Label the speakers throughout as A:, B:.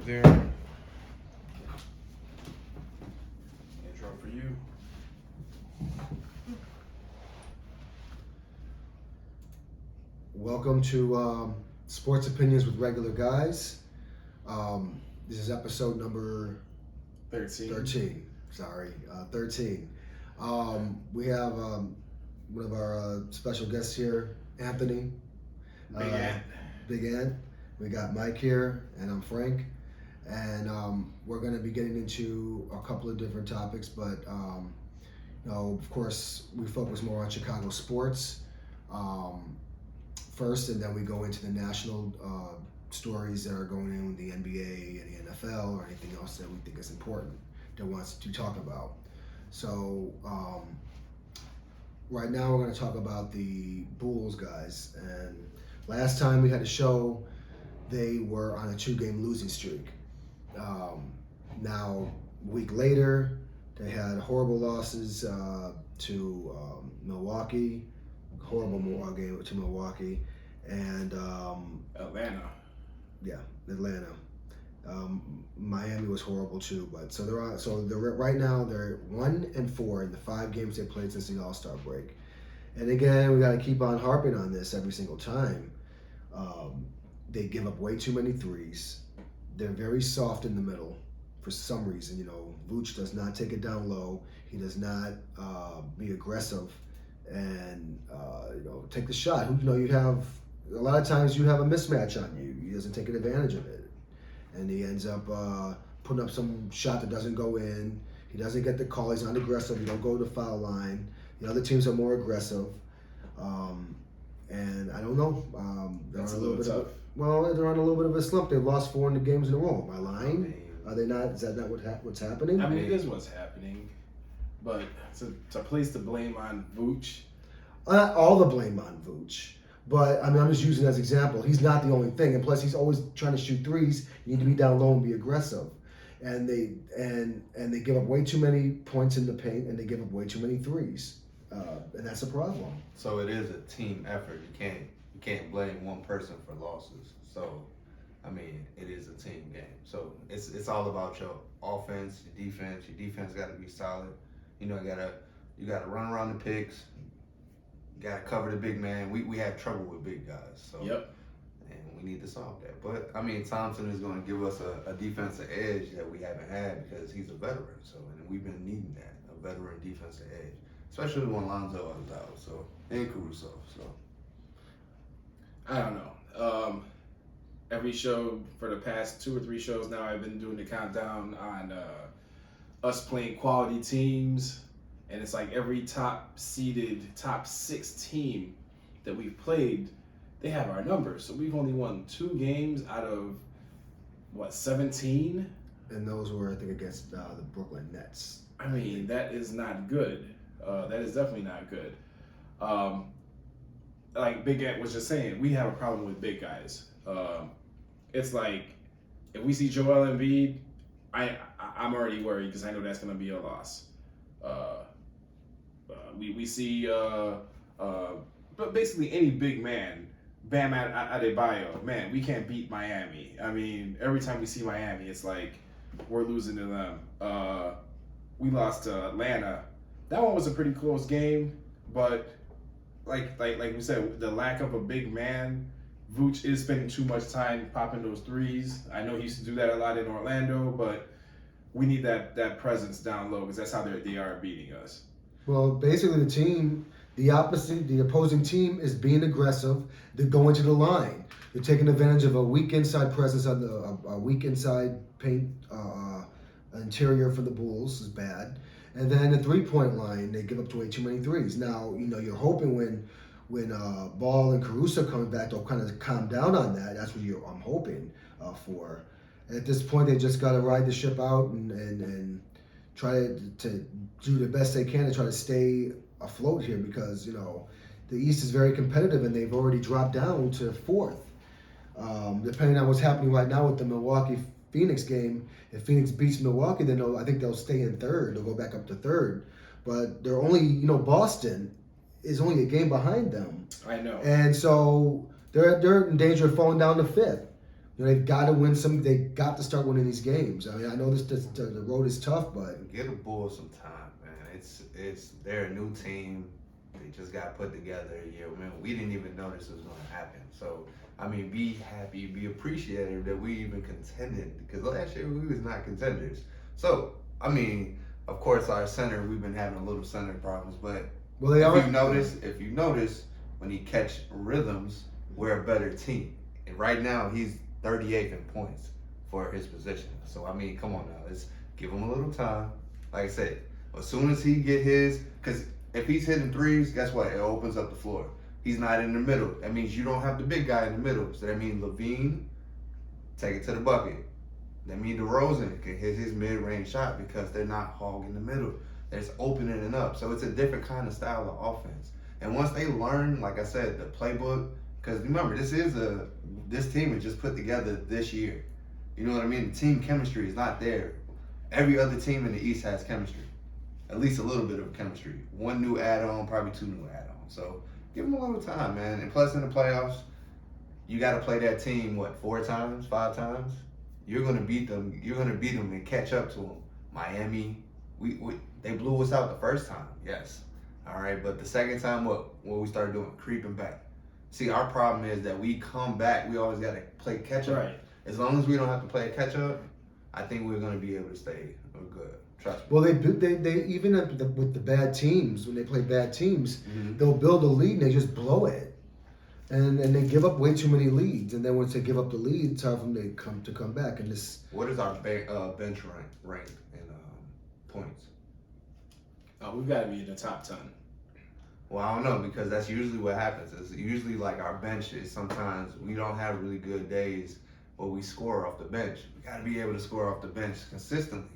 A: There. Intro for you.
B: Welcome to Sports Opinions with Regular Guys. This is episode number 13. 13. We have one of our special guests here, Anthony. Big Ant. We got Mike here, and I'm Frank. And we're going to be getting into a couple of different topics, but of course, we focus more on Chicago sports first, and then we go into the national stories that are going on with the NBA and the NFL or anything else that we think is important that wants to talk about. So right now we're going to talk about the Bulls, guys. And last time we had a show, they were on a 2-game losing streak. Now, a week later, they had horrible losses to Milwaukee, horrible game to Milwaukee, and
A: Atlanta.
B: Yeah, Atlanta. Miami was horrible too, but so they're on. So they're right now they're 1-4 in the 5 games they played since the All-Star break. And again, we got to keep on harping on this every single time. They give up way too many threes. They're very soft in the middle for some reason. Vooch does not take it down low. He does not be aggressive and take the shot. You have a lot of times you have a mismatch on you. He doesn't take advantage of it, and he ends up putting up some shot that doesn't go in. He doesn't get the call. He's not aggressive. He don't go to the foul line. The other teams are more aggressive, and I don't know.
A: That's a little tough.
B: They're on a little bit of a slump. They've lost 4 in the games in a row. Am I lying? Are they not? Is that not what's happening?
A: I mean, it is what's happening, but to place the blame on Vooch.
B: All the blame on Vooch. But I'm just using it as an example. He's not the only thing, and plus he's always trying to shoot threes. You need to be down low and be aggressive, and they give up way too many points in the paint, and they give up way too many threes, and that's a problem.
C: So it is a team effort. You can't blame one person for losses. So, I mean, it is a team game. So it's all about your offense, your defense. Your defense got to be solid. You gotta run around the picks. You gotta cover the big man. We have trouble with big guys. So
A: Yep.
C: And we need to solve that. But I mean, Thompson is going to give us a defensive edge that we haven't had because he's a veteran. So and we've been needing that, a veteran defensive edge, especially when Lonzo is out. So and Caruso. So
A: I don't know. Every show for the past 2 or 3 shows now, I've been doing the countdown on us playing quality teams, and it's like every top 6 team that we've played, they have our numbers. So we've only won 2 games out of 17,
B: And those were, I think, against the Brooklyn Nets.
A: I mean, that is not good. That is definitely not good. Like Big Ant was just saying, we have a problem with big guys. It's like if we see Joel Embiid, I'm already worried because I know that's going to be a loss. We see, but basically any big man, Bam Adebayo, man, we can't beat Miami. I mean, every time we see Miami, it's like we're losing to them. We lost to Atlanta. That one was a pretty close game, but like we said, the lack of a big man, Vooch is spending too much time popping those threes. I know he used to do that a lot in Orlando, but we need that presence down low because that's how they are beating us.
B: Well, basically the opposing team is being aggressive. They're going to the line. They're taking advantage of a weak inside presence on a weak inside paint interior for the Bulls is bad. And then the 3-point line, they give up way too many threes. Now, you're hoping when Ball and Caruso come back, they'll kind of calm down on that. That's what I'm hoping for. At this point, they just got to ride the ship out and try to do the best they can to try to stay afloat here because, the East is very competitive and they've already dropped down to 4th. Depending on what's happening right now with the Milwaukee-Phoenix game, if Phoenix beats Milwaukee, then I think they'll stay in 3rd. They'll go back up to 3rd. But they're only, Boston is only a game behind them.
A: I know.
B: And so they're in danger of falling down to 5th. they've got to win some. They got to start winning these games. I mean, I know the road is tough, but
C: Get the Bulls some time, man. It's they're a new team. They just got put together. Yeah, man, we didn't even know this was going to happen. So, I mean, be happy, be appreciative that we even contended, because last year we was not contenders. So, I mean, of course, our center, we've been having a little center problems, but
B: well, they
C: if
B: are.
C: you notice, when he catch rhythms, we're a better team. And right now, he's 38th in points for his position. So, I mean, come on now, let's give him a little time. Like I said, as soon as he get his, because if he's hitting threes, guess what? It opens up the floor. He's not in the middle. That means you don't have the big guy in the middle. So that means Levine, take it to the bucket. That means DeRozan can hit his mid-range shot because they're not hogging the middle. They're just opening it up. So it's a different kind of style of offense. And once they learn, like I said, the playbook, because remember, this team is just put together this year. You know what I mean? The team chemistry is not there. Every other team in the East has chemistry. At least a little bit of chemistry. One new add-on, probably two new add-ons. So give them a little time, man. And plus in the playoffs, you got to play that team, 4 times, 5 times? You're going to beat them. You're going to beat them and catch up to them. Miami, they blew us out the first time, yes. All right, but the second time, what we started doing? Creeping back. See, our problem is that we come back, we always got to play catch-up.
A: Right.
C: As long as we don't have to play catch-up, I think we're going to be able to stay good. Trust me.
B: Well, they even with the bad teams, when they play bad teams,
C: Mm-hmm.
B: they'll build a lead and they just blow it, and they give up way too many leads. And then once they give up the lead, it's hard for them to come back. And this.
C: What is our bench rank in points?
A: We've got to be in the top 10.
C: Well, I don't know, because that's usually what happens. It's usually like our bench is sometimes we don't have really good days, but we score off the bench. We got to be able to score off the bench consistently.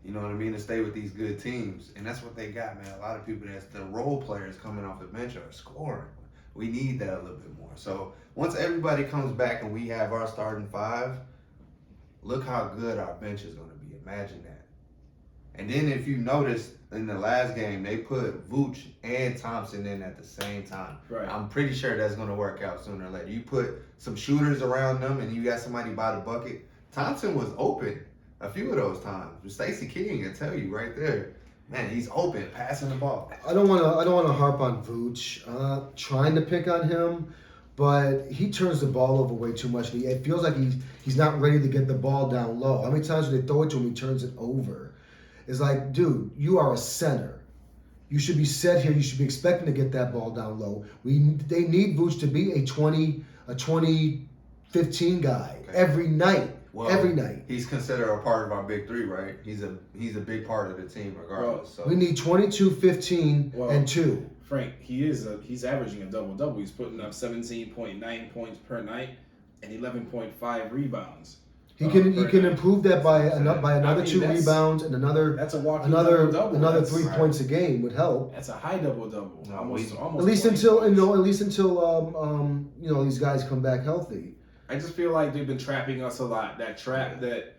C: You know what I mean? To stay with these good teams. And that's what they got, man. A lot of people, that's the role players coming off the bench are scoring. We need that a little bit more. So once everybody comes back and we have our starting 5, look how good our bench is going to be. Imagine that. And then if you notice, in the last game, they put Vooch and Thompson in at the same time.
A: Right.
C: I'm pretty sure that's going to work out sooner or later. You put some shooters around them and you got somebody by the bucket. Thompson was open a few of those times. Stacey King can tell you right there, man, he's open, passing the ball.
B: I don't want to harp on Vooch, trying to pick on him, but he turns the ball over way too much. It feels like he's not ready to get the ball down low. How many times do they throw it to him? He turns it over. It's like, dude, you are a center. You should be set here. You should be expecting to get that ball down low. They need Vooch to be a 20-15 guy every night.
C: Well,
B: every night.
C: He's considered a part of our big 3, right? He's a big part of the team regardless. So
B: We need 22, 15, and 2.
A: Frank, he's averaging a double-double. He's putting up 17.9 points per night and 11.5 rebounds.
B: He can improve that by another 2 rebounds and another
A: walking double-double.
B: another 3 points a game would help.
A: That's a high double-double.
C: No,
A: almost
B: At least until these guys come back healthy.
A: I just feel like they've been trapping us a lot. That trap that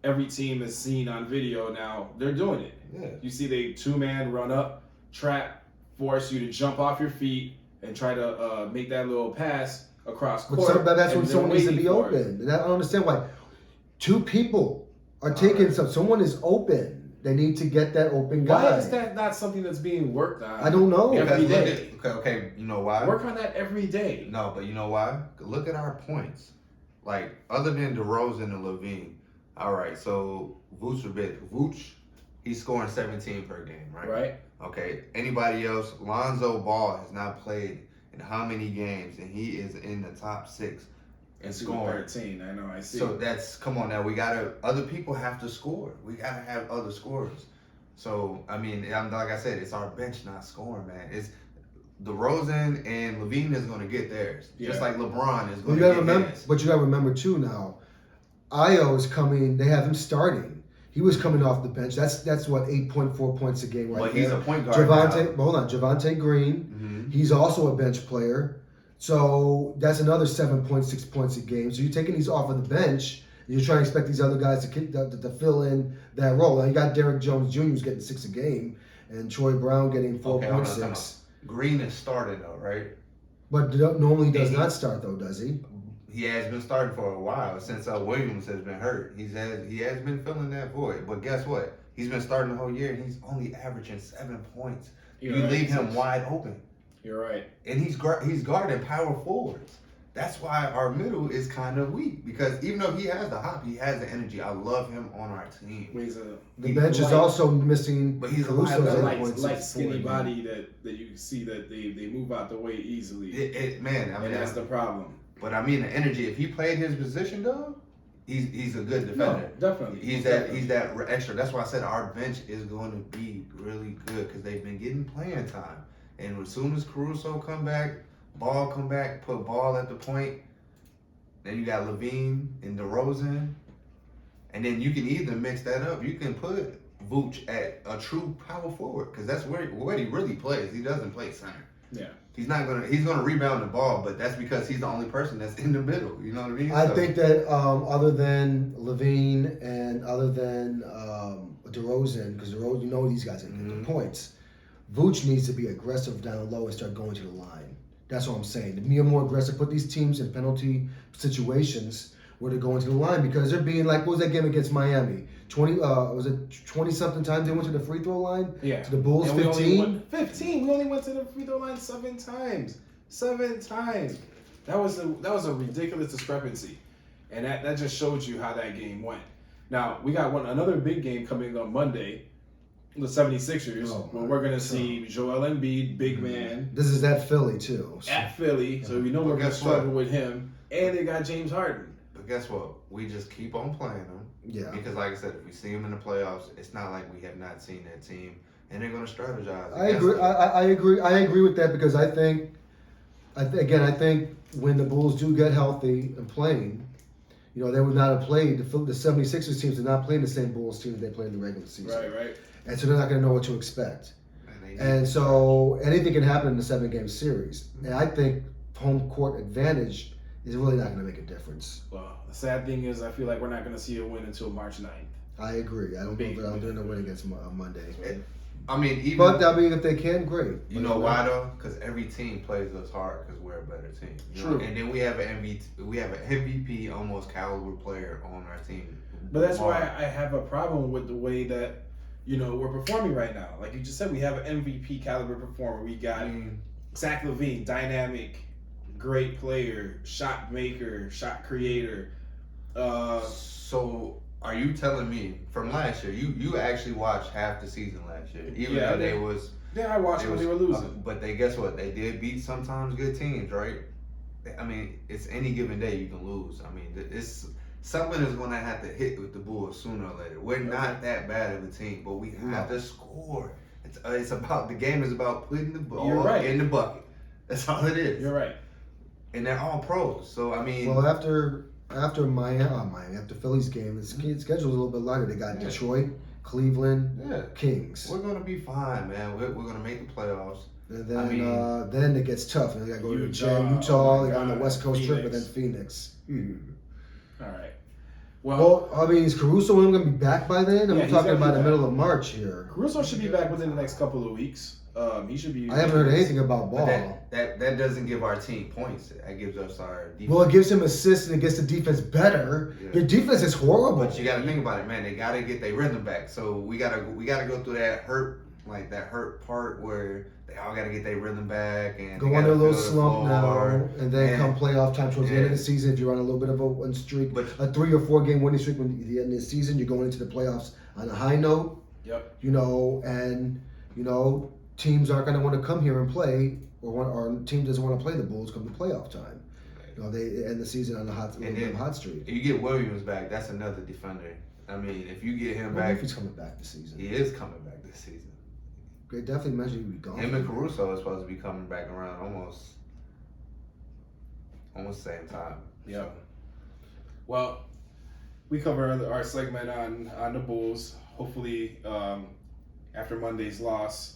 A: every team has seen on video now, they're doing it.
C: Yeah.
A: You see they 2-man run up, trap, force you to jump off your feet and try to make that little pass across court.
B: But that's when
A: and
B: someone
A: they're
B: needs to be
A: waiting for it.
B: open. And I don't understand why 2 people are taking some. Someone is open. They need to get that open guy.
A: Why is that not something that's being worked on?
B: I don't know.
A: Every day.
C: Okay, you know why?
A: Work on that every day.
C: No, but you know why? Look at our points. Like, other than DeRozan and Levine, all right, so Vooch, he's scoring 17 per game, right?
A: Right.
C: Okay, anybody else? Lonzo Ball has not played in how many games, and he is in the top 6 and scoring.
A: 13, I know, I see.
C: So come on now, other people have to score. We gotta have other scorers. So, I mean, like I said, it's our bench not scoring, man. It's DeRozan and Levine is going to get theirs.
A: Yeah.
C: Just like LeBron is going to get his.
B: But you got to remember, too, now, Io is coming. They have him starting. He was coming off the bench. That's what, 8.4 points a game right
C: But
B: there.
C: he's a point guard
B: Javante Green.
C: Mm-hmm.
B: He's also a bench player. So that's another 7.6 points a game. So you're taking these off of the bench. And you're trying to expect these other guys to fill in that role. Now you got Derrick Jones Jr. who's getting 6 a game, and Troy Brown getting 4.6.
C: Green is started though, right?
B: But normally he does not start though, does he?
C: he has been starting for a while since Williams has been hurt. He has been filling that void. But guess what? He's been starting the whole year, and he's only averaging 7 points.
A: You're
C: you
A: right.
C: leave him wide open,
A: You're right.
C: and he's guarding power forwards. That's why our middle is kind of weak because even though he has the hop, he has the energy. I love him on our team.
B: The bench is also missing.
C: But he's a
B: Caruso's
A: light
B: 8.64
A: skinny
B: game.
A: body that you can see that they move out the way easily.
C: And
A: that's the problem.
C: But I mean, the energy. If he played his position though, he's a good defender.
A: No, definitely.
C: He's that extra. That's why I said our bench is going to be really good because they've been getting playing time. And as soon as Caruso come back, Ball come back, put Ball at the point. Then you got Levine and DeRozan, and then you can either mix that up. You can put Vooch at a true power forward because that's where he really plays. He doesn't play center.
A: Yeah.
C: He's gonna rebound the ball, but that's because he's the only person that's in the middle. You know what I mean?
B: I think that other than Levine and other than DeRozan, because DeRozan, you know these guys are getting the points. Vooch needs to be aggressive down low and start going to the line. That's what I'm saying. To be more aggressive, put these teams in penalty situations where they're going to the line because they're being like, what was that game against Miami? 20 something times they went to the free throw line?
A: Yeah.
B: To the Bulls,
A: And
B: 15?
A: 15. We only went to the free throw line 7 times. 7 times. That was a ridiculous discrepancy. And that just showed you how that game went. Now, we got another big game coming on Monday. The 76ers, where we're going to see Joel Embiid, big man.
B: This is at Philly, too. So.
A: At Philly, so we know we're going to struggle with him. And they got James Harden.
C: But guess what? We just keep on playing them.
B: Yeah.
C: Because like I said, if we see them in the playoffs, it's not like we have not seen that team. And they're going to strategize.
B: I agree. I agree. I agree with that because I think when the Bulls do get healthy and playing, you know, they would not have played. The 76ers teams are not playing the same Bulls team that they played in the regular season.
A: Right.
B: And so they're not going to know what to expect. And so anything can happen in the 7-game series. And I think home court advantage is really not going to make a difference.
A: Well, the sad thing is I feel like we're not going to see a win until March 9th.
B: I agree. I don't think they're going to win against Monday.
C: I mean,
B: if they can, great.
C: You know why though? Because every team plays us hard because we're a better team.
A: True.
C: And then we have an MVP almost caliber player on our team.
A: But that's why I have a problem with the way that, you know, we're performing right now. Like you just said, we have an MVP caliber performer. We got Zach LaVine, dynamic, great player, shot maker, shot creator.
C: So are you telling me from last year, you actually watched half the season last year, even though they was...
A: Yeah, I watched when they were losing.
C: But guess what? They did beat sometimes good teams, right? I mean, it's any given day you can lose. I mean, it's something is going to have to hit with the Bulls sooner or later. We're not that bad of a team, but we have to score. It's about, the game is about putting the ball in the bucket. That's all it is.
A: You're right.
C: And they're all pros. So, I mean...
B: Well, after Philly's game, the schedule's a little bit lighter. They got Detroit, Cleveland, Kings.
C: We're going to be fine, man. We're going to make the playoffs.
B: And then, then it gets tough. And they got to go to Utah. They got on the West Coast trip, and then Phoenix.
A: All right.
B: Well, I mean, is Caruso going to be back by then? We're talking about the middle of March here.
A: Caruso should be back within the next couple of weeks. He should be.
B: I haven't heard anything about Ball.
C: That doesn't give our team points. That gives us our defense.
B: Well, it gives him assists and it gets the defense better.
C: Yeah.
B: Your defense is horrible.
C: But you got to think about it, man. They got to get their rhythm back. So we gotta go through that hurt part where they all got to get their rhythm back and
B: go on a little slump now, and then come playoff time towards the end of the season. If you're on a little bit of a win streak, a 3 or 4 game winning streak, when at the end of the season you're going into the playoffs on a high note.
A: Yep.
B: You know, and you know teams aren't going to want to come here and play, or team doesn't want to play the Bulls come to playoff time. You know, they end the season on a hot streak.
C: If you get Williams back, that's another defender. I mean, if you get him back,
B: if he's coming back this season.
C: He is coming back this season.
B: They definitely mentioned he'd be gone.
C: Him and Caruso is supposed to be coming back around almost same time.
A: Yeah. Well, we cover our segment on the Bulls. Hopefully, after Monday's loss,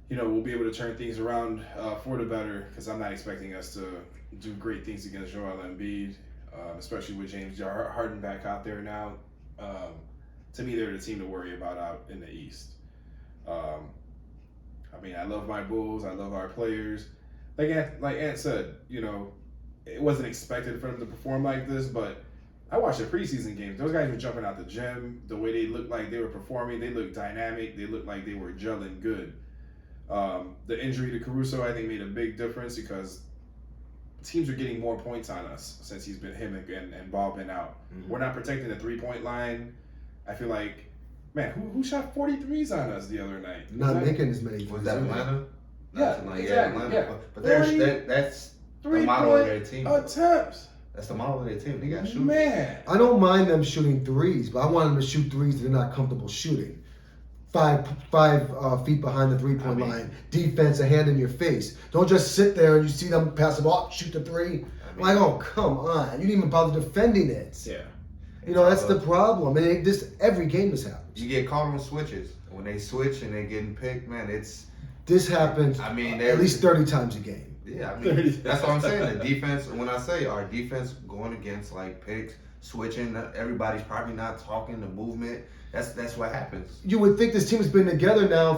A: you know, we'll be able to turn things around for the better, because I'm not expecting us to do great things against Joel Embiid, especially with James Harden back out there now. To me, they're the team to worry about out in the East. I mean, I love my Bulls. I love our players. Like Ant said, you know, it wasn't expected for them to perform like this, but I watched the preseason games. Those guys were jumping out the gym. The way they looked like they were performing, they looked dynamic. They looked like they were gelling good. The injury to Caruso, I think, made a big difference because teams are getting more points on us since him and Ball been out.
B: Mhm.
A: We're not protecting the 3-point line. I feel like, man, who shot 43s on us the other night?
B: Not making as many.
C: Was that Atlanta?
A: Yeah, exactly.
C: Atlanta.
A: Yeah.
C: But
A: 40,
C: that's the model of their team.
A: Attempts.
C: That's the model of their team. They got shooters.
A: Man.
B: I don't mind them shooting threes, but I want them to shoot threes that they're not comfortable shooting. Five feet behind the 3-point line, defense, a hand in your face. Don't just sit there and you see them pass the ball, shoot the three. I'm like, oh, come on. You didn't even bother defending it.
A: Yeah.
B: That's the problem. And every game this happens.
C: You get caught on switches. When they switch and they're getting picked, man,
B: This happens
C: I mean,
B: at least 30 times a game.
C: Yeah, I mean, that's what I'm saying. The defense, when I say our defense going against like picks, switching, everybody's probably not talking the movement. That's what happens.
B: You would think this team has been together now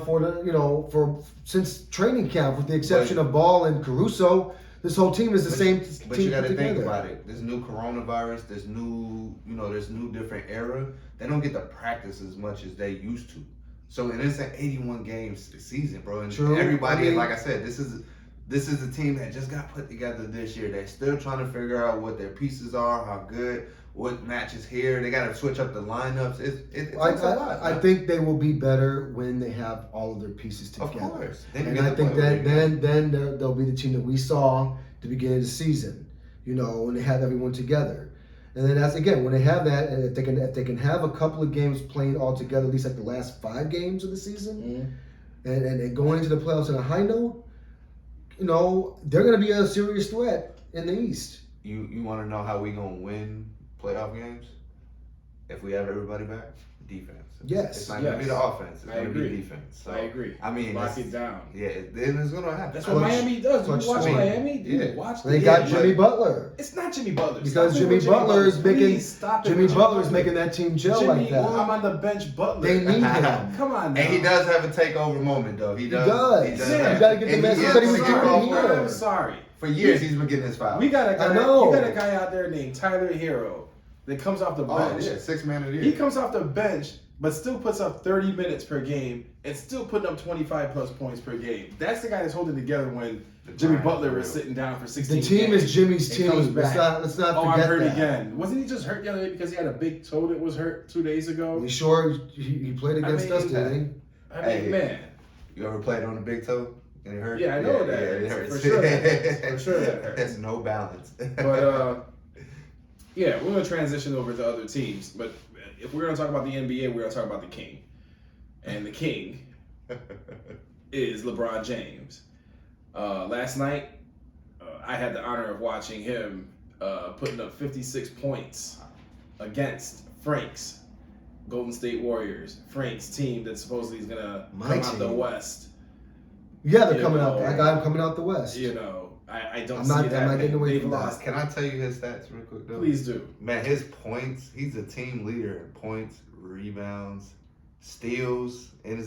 B: since training camp, with the exception of Ball and Caruso. This whole team is the same team.
C: But you got to
B: put
C: think
B: together.
C: about it. There's new coronavirus. There's new different era. They don't get to practice as much as they used to. So, and it's an 81 games season, bro. And
B: True.
C: everybody, like I said, this is a team that just got put together this year. They're still trying to figure out what their pieces are, how good, what matches here. They got to switch up the lineups. It takes a lot.
B: I think they will be better when they have all of their pieces together.
C: Of course.
B: And I think that then they'll be the team that we saw at the beginning of the season. When they have everyone together. And then that's again when they have that, and if they can have a couple of games playing all together, at least like the last 5 games of the season, and going into the playoffs on a high note, they're going to be a serious threat in the East.
C: You want to know how we gonna win playoff games? If we have everybody back, defense.
B: Yes.
C: It's not gonna be the offense. It's
A: I
C: gonna
A: agree.
C: be defense. So,
A: I agree.
C: I mean,
A: Lock it down.
C: Yeah, then it's gonna happen.
A: That's what Miami does. You watch Miami? Dude, watch
B: They got Jimmy Butler.
A: It's not Jimmy Butler.
B: Because Jimmy Butler is making that team gel
A: Jimmy,
B: like that.
A: I'm on the bench, Butler.
B: They need him.
A: Come on now.
C: And he does have a takeover moment, though. He does.
A: Yeah.
B: You got to get the
C: And
B: message
C: he
B: that he
C: is
B: was
C: the
B: doing
C: kickoff.
B: here.
A: I'm sorry.
C: For years, he's been getting his foul.
A: We got a guy.
B: I know.
A: You got a guy out there named Tyler Hero that comes off the bench.
C: Oh, yeah, 6 man of the year.
A: He comes off the bench, but still puts up 30 minutes per game and still putting up 25 plus points per game. That's the guy that's holding together when Jimmy Butler was sitting down for 16
B: The team
A: games.
B: is Jimmy's
A: It comes
B: team.
A: back.
B: Let's not
A: Oh,
B: forget
A: I'm hurt
B: that.
A: again. Wasn't he just hurt the other day because he had a big toe that was hurt 2 days ago?
B: You sure he played against us, didn't he?
A: I mean, man.
C: You ever played on the big toe? And it hurt?
A: Yeah, I know that.
C: it hurts.
A: For sure that hurts. For sure that hurts.
C: There's no balance.
A: But, yeah, we're going to transition over to other teams. But if we're going to talk about the NBA, we're going to talk about the King. And the King is LeBron James. Last night, I had the honor of watching him putting up 56 points against Frank's Golden State Warriors. Frank's team that supposedly is going to come out the West.
B: Yeah, they're coming out. I got him coming out the West.
A: I don't
B: I'm
A: see
B: not
A: that.
B: getting away
A: They've
B: from that.
A: lost.
C: Can I tell you his stats real quick, though?
A: Please do.
C: Man, his points, he's a team leader in points, rebounds, steals. And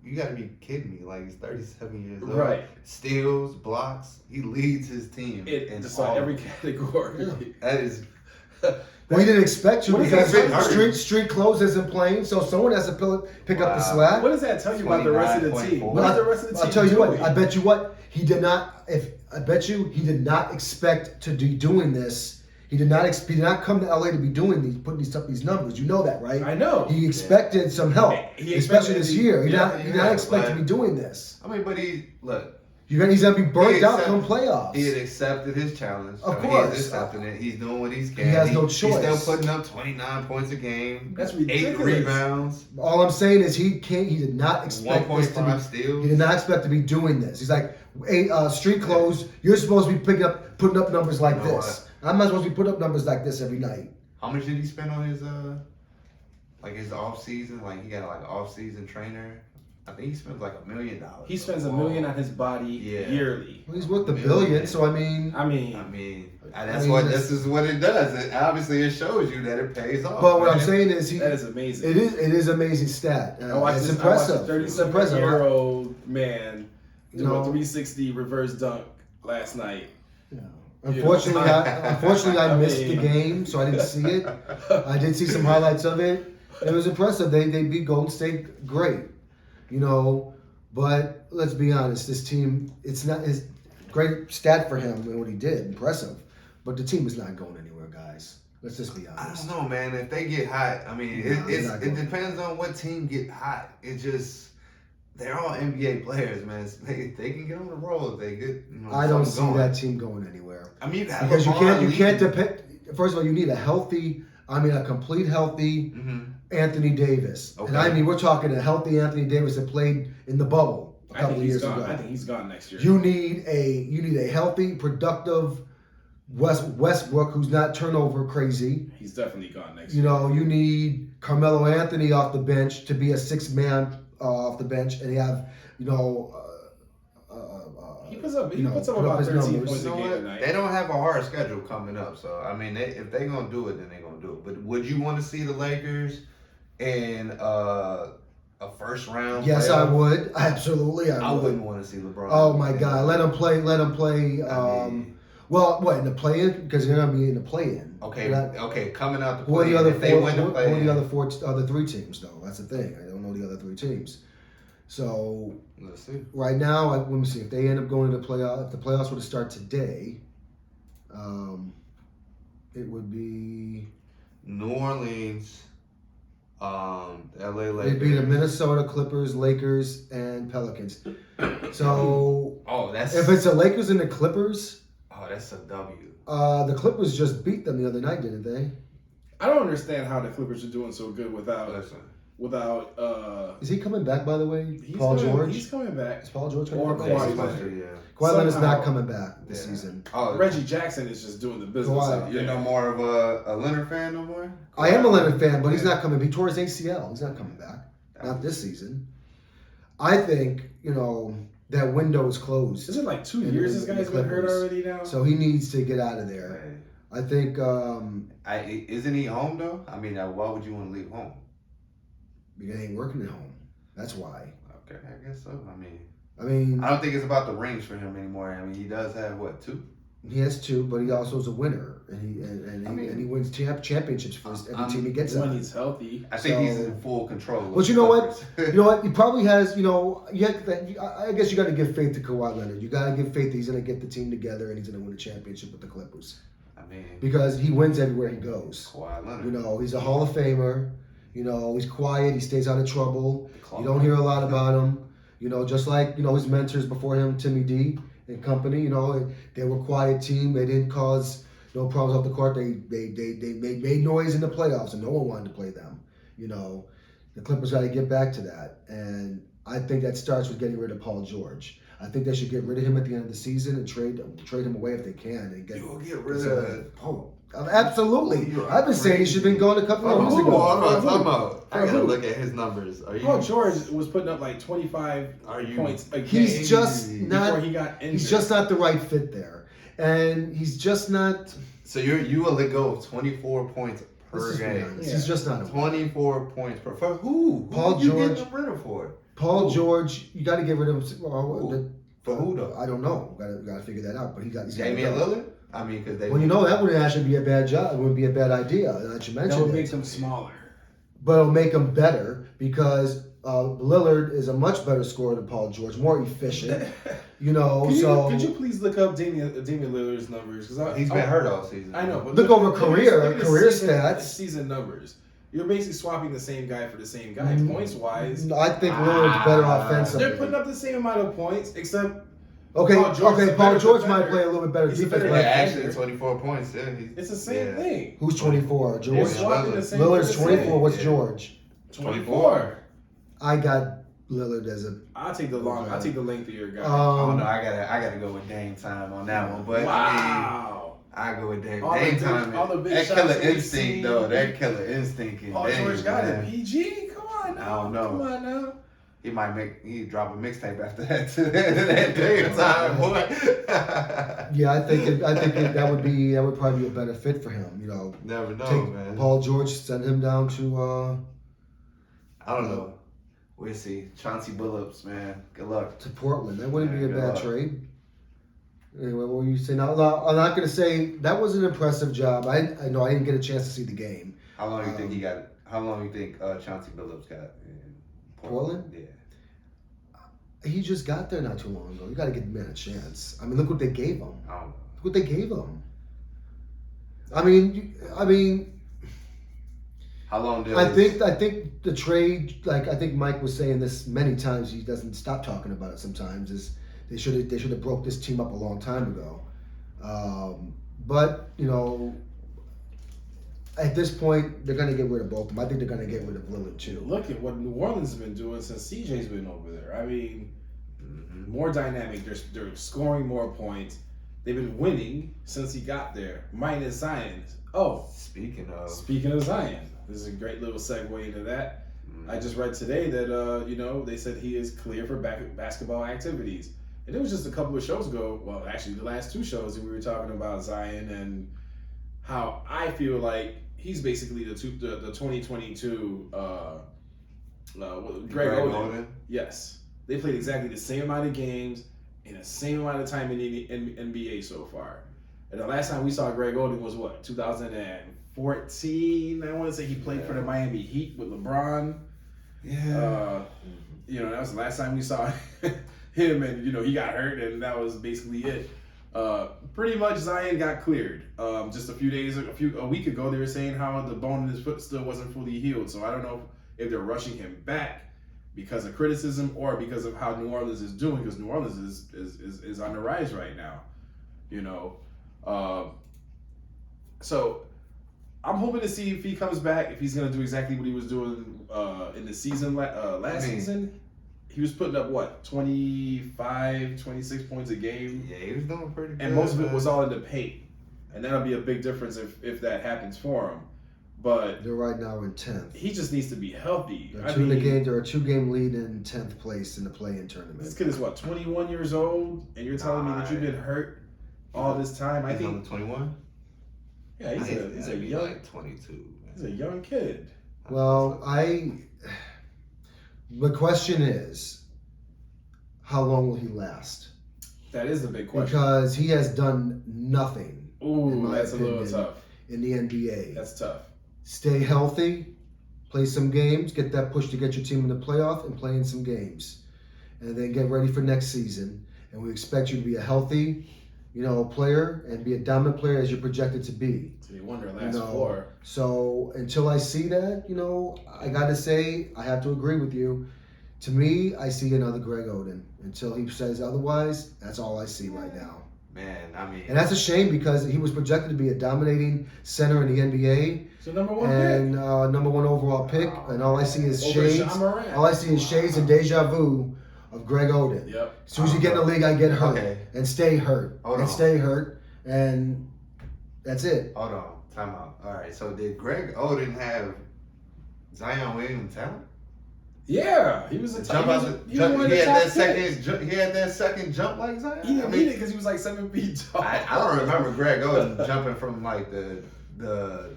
C: you got to be kidding me. Like, he's 37 years old.
A: Right.
C: Steals, blocks. He leads his team. in
A: Just
C: all
A: like every
C: of them.
A: category.
B: Yeah.
C: That is.
B: We didn't expect you
A: What
B: because
A: is that?
B: street clothes isn't playing, so someone has to pick up the slack.
A: What does that tell you about the rest of the team?
C: 29.4.
A: What is the rest of the team
B: I'll tell you
A: doing?
B: what. I bet you what he did not. I bet you he did not expect to be doing this. He did not. He did not come to LA to be doing putting these numbers. You know that, right?
A: I know.
B: He expected some help,
A: He
B: especially
A: expected-
B: this year. He
A: yeah,
B: did not expect to
C: but-
B: be doing this.
C: I mean, but he's
B: He's gonna be burnt out
C: accept-
B: come playoffs.
C: He had accepted his challenge.
B: Of
C: I mean,
B: course.
C: He's accepting it. He's doing what he can.
B: He has no
C: He's still
B: choice.
C: putting up 29 points a game.
A: That's
C: 8
A: ridiculous.
C: rebounds.
B: All I'm saying is he did not expect this to
C: 1.5
B: be.
C: steals.
B: He did not expect to be doing this. He's like, hey, street clothes. You're supposed to be putting up numbers like
C: You know
B: this. I'm not supposed to be putting up numbers like this every night.
C: How much did he spend on his his off season? Like he got like an off season trainer. I think he spends like $1 million.
A: He spends $1 million on his body yearly.
B: Well, he's worth $1 billion, so I mean.
C: This is what it does. Obviously, it shows you that it pays off.
B: But what I'm saying is
A: That is amazing.
B: It is amazing stat. It's impressive.
A: I watched a 37-year-old man do
B: No.
A: a 360 reverse dunk last night.
B: Yeah. Unfortunately, I missed the game, so I didn't see it. I did see some highlights of it. It was impressive. They beat Golden State great, But let's be honest, this team, it's not his great stat for him and what he did, impressive. But the team is not going anywhere, guys. Let's just be honest.
C: I don't know, man. If they get hot, I mean, it depends on what team get hot. It just they're all NBA players, man. They can get on the roll if they get.
B: I don't see that team going anywhere.
C: I mean,
B: because you can't depend. First of all, you need a complete healthy Anthony Davis,
C: Okay.
B: and I mean we're talking a healthy Anthony Davis that played in the bubble a couple of years ago.
A: I think he's gone next year.
B: You need a healthy, productive Westbrook who's not turnover crazy.
A: He's definitely gone next year.
B: You need Carmelo Anthony off the bench to be a sixth man off the bench, and you have
A: he puts up about 13 points a game tonight.
C: They don't have a hard schedule coming up, so I mean, if they're gonna do it, then they're gonna do it. But would you want to see the Lakers in a first round?
B: Yes, I would. Absolutely, I would.
C: I wouldn't want to see LeBron.
B: Oh my God, let him play. Well, what, in the play-in? Because they're gonna be in the play-in.
C: Okay, coming out the
B: Who are
C: play-in.
B: the other
C: If they win the play-in.
B: Who are the other three teams, though? That's the thing. I don't know the other three teams. So
C: Let's see.
B: right now, let me see if they end up going to the playoff. If the playoffs were to start today, it would be
C: New Orleans, LA Lakers.
B: it'd be the Minnesota Clippers, Lakers, and Pelicans. So if it's the Lakers and the Clippers,
C: that's a W.
B: the Clippers just beat them the other night, didn't they?
A: I don't understand how the Clippers are doing so good without. Is
B: he coming back, by the way?
A: George? He's coming back.
B: Is Paul George
A: Or
B: coming back?
A: Kawhi Leonard.
B: Kawhi Leonard's not coming back this season.
A: Reggie Jackson is just doing the business.
C: You're no more of a Leonard fan no more?
B: I am a Leonard fan, but he's not coming. He tore his ACL. He's not coming back. Not this season. I think, that window is closed.
A: Is it like 2 years this guy's been hurt already now?
B: So he needs to get out of there. I think...
C: isn't he home, though? I mean, why would you want to leave home?
B: Because he ain't working at home. That's why.
C: Okay, I guess so. I
B: mean,
C: I don't think it's about the rings for him anymore. I mean, he does have, 2?
B: He has 2, but he also is a winner, and he wins championships for every team he gets
A: when
B: out.
A: he's healthy.
C: I think he's in full control.
B: But you know what? He probably has. I guess you got to give faith to Kawhi Leonard. You got to give faith that he's going to get the team together and he's going to win a championship with the Clippers. Because he wins everywhere he goes.
C: Kawhi Leonard.
B: He's a Hall of Famer. He's quiet. He stays out of trouble. You don't hear a lot about him. Just like his mentors before him, Timmy D and company. They were a quiet team. They didn't cause no problems off the court. They made noise in the playoffs, and no one wanted to play them. The Clippers got to get back to that, and I think that starts with getting rid of Paul George. I think they should get rid of him at the end of the season and trade him away if they can. And
C: You'll get rid of
B: Paul. Absolutely. I've been saying he should have been gone a couple of years ago.
C: I gotta look at his numbers.
A: Paul George was putting up like 25 points a game.
B: He's just not.
A: Before he got injured.
B: He's just not the right fit there, and he's just not.
C: So you will let go of 24 points per game.
B: He's just not.
C: 24 points per. For who?
B: Paul
C: Who
B: George.
C: You getting rid of for?
B: Paul George. You got to get rid of him.
C: For who though?
B: I don't know. Got to figure that out. But he's
C: Damian Lillard. I mean, because they.
B: Well, that wouldn't actually be a bad job. It wouldn't be a bad idea. That you mentioned.
A: That would make them smaller.
B: But it'll make him better because Lillard is a much better scorer than Paul George, more efficient.
A: Could you please look up Damian Lillard's numbers? Because
C: he's been hurt all season.
A: I know, but
B: look over career stats,
A: season numbers. You're basically swapping the same guy for the same guy, points wise.
B: I think Lillard's better offensively.
A: They're putting up the same amount of points, except.
B: Paul George might play a little bit better defense.
C: Actually, 24 points. Yeah,
A: it's the same thing.
B: Who's 24? George.
C: Lillard's
B: 24. What's George?
A: 24.
B: I got Lillard as a.
A: I'll take the lengthier guy.
C: No, I gotta go with Dame time on that one. But
A: wow.
C: I go with Dame.
A: Dame
C: time. That killer instinct though. That killer instinct.
A: Paul George got it. PG. Come on now.
C: I don't know.
A: Come on now.
C: He'd drop a mixtape after that too. That Dame time, boy.
B: Yeah, I think that would probably be a better fit for him.
C: Never know,
B: take
C: man.
B: Paul George, send him down to.
C: I don't know. We'll see. Chauncey Billups, man. Good luck.
B: To Portland. That wouldn't be a bad trade. Anyway, what were you saying? Now, I'm not going to say that was an impressive job. I know I didn't get a chance to see the game.
C: How long do you think he got? How long do you think Chauncey Billups got in
B: Portland?
C: Yeah.
B: He just got there not too long ago. You got to give the man a chance. I mean, look what they gave him.
C: I don't know.
B: Look what they gave him. I mean.
C: How long did
B: I think the trade, like I think Mike was saying this many times. He doesn't stop talking about it. Sometimes is they should have broke this team up a long time ago. But at this point, they're going to get rid of both of them. I think they're going to get rid of Lillard too.
A: Look at what New Orleans has been doing since CJ's been over there. I mean, more dynamic. They're scoring more points. They've been winning since he got there, minus Zion. Oh,
C: Speaking
A: of Zion, this is a great little segue into that. I just read today that they said he is clear for basketball activities, and it was just a couple of shows ago. Well, actually, the last two shows that we were talking about Zion and how I feel like he's basically the 2022 Greg Oden. Yes, they played exactly the same amount of games in the same amount of time in the NBA so far. And the last time we saw Greg Oden was what, 2014? I want to say he played for the Miami Heat with LeBron.
C: Yeah.
A: That was the last time we saw him, and he got hurt, and that was basically it. Pretty much Zion got cleared. Just a week ago, they were saying how the bone in his foot still wasn't fully healed. So I don't know if they're rushing him back because of criticism or because of how New Orleans is doing, because New Orleans is on the rise right now. So I'm hoping to see if he comes back, if he's going to do exactly what he was doing in the season last season. He was putting up, 25, 26 points a game?
C: Yeah, he was doing pretty good.
A: And most of it was all in the paint. And that'll be a big difference if that happens for him. But
B: they're right now in 10th.
A: He just needs to be healthy.
B: They're a 2-game lead in 10th place in the play-in tournament.
A: This kid is 21 years old, and you're telling me that you've been hurt all this time?
C: I think 21.
A: Yeah, he's a young,
C: like 22. Man.
A: He's a young kid.
B: Well, the question is, how long will he last?
A: That is the big question.
B: Because he has done nothing.
A: Ooh, that's a little tough.
B: In the NBA.
A: That's tough.
B: Stay healthy, play some games, get that push to get your team in the playoff, and play in some games. And then get ready for next season. And we expect you to be a healthy, player and be a dominant player as you're projected to be.
A: So you wonder last four.
B: So until I see that, I got to say, I have to agree with you. To me, I see another Greg Oden. Until he says otherwise, that's all I see right now.
C: Man, I mean...
B: And that's a shame because he was projected to be a dominating center in the NBA.
A: So number one
B: overall pick. And all I see is shades. All I see is shades and deja vu of Greg Oden.
A: Yep.
B: As soon as you get in the league, I get hurt. And stay hurt. Stay hurt. And that's it.
C: Hold on. Time out. All right. So did Greg Oden have Zion Williams talent?
A: Yeah, he was a
C: jump out. He had that second jump like Zion.
A: He didn't need it because he was like 7 feet tall.
C: I don't remember Greg Oden jumping from like the.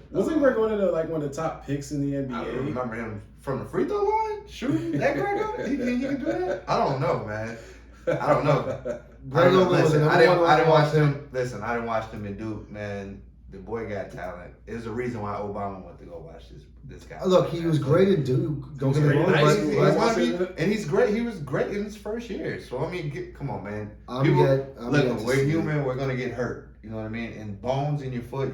A: Wasn't Greg Oden like one of the top picks in the NBA?
C: I remember him from the free throw line shooting. That Greg Oden, he can do that. I don't know, man. I don't know.
B: Greg Oden was
C: I didn't watch him. Listen, I didn't watch him in Duke, man. The boy got talent. There's a reason why Obama went to go watch this guy.
B: Look, he was great in Duke. Don't get me wrong.
C: And he's great. He was great in his first year. So I mean, come on, man. We're human. We're gonna get hurt. You know what I mean? And bones in your foot.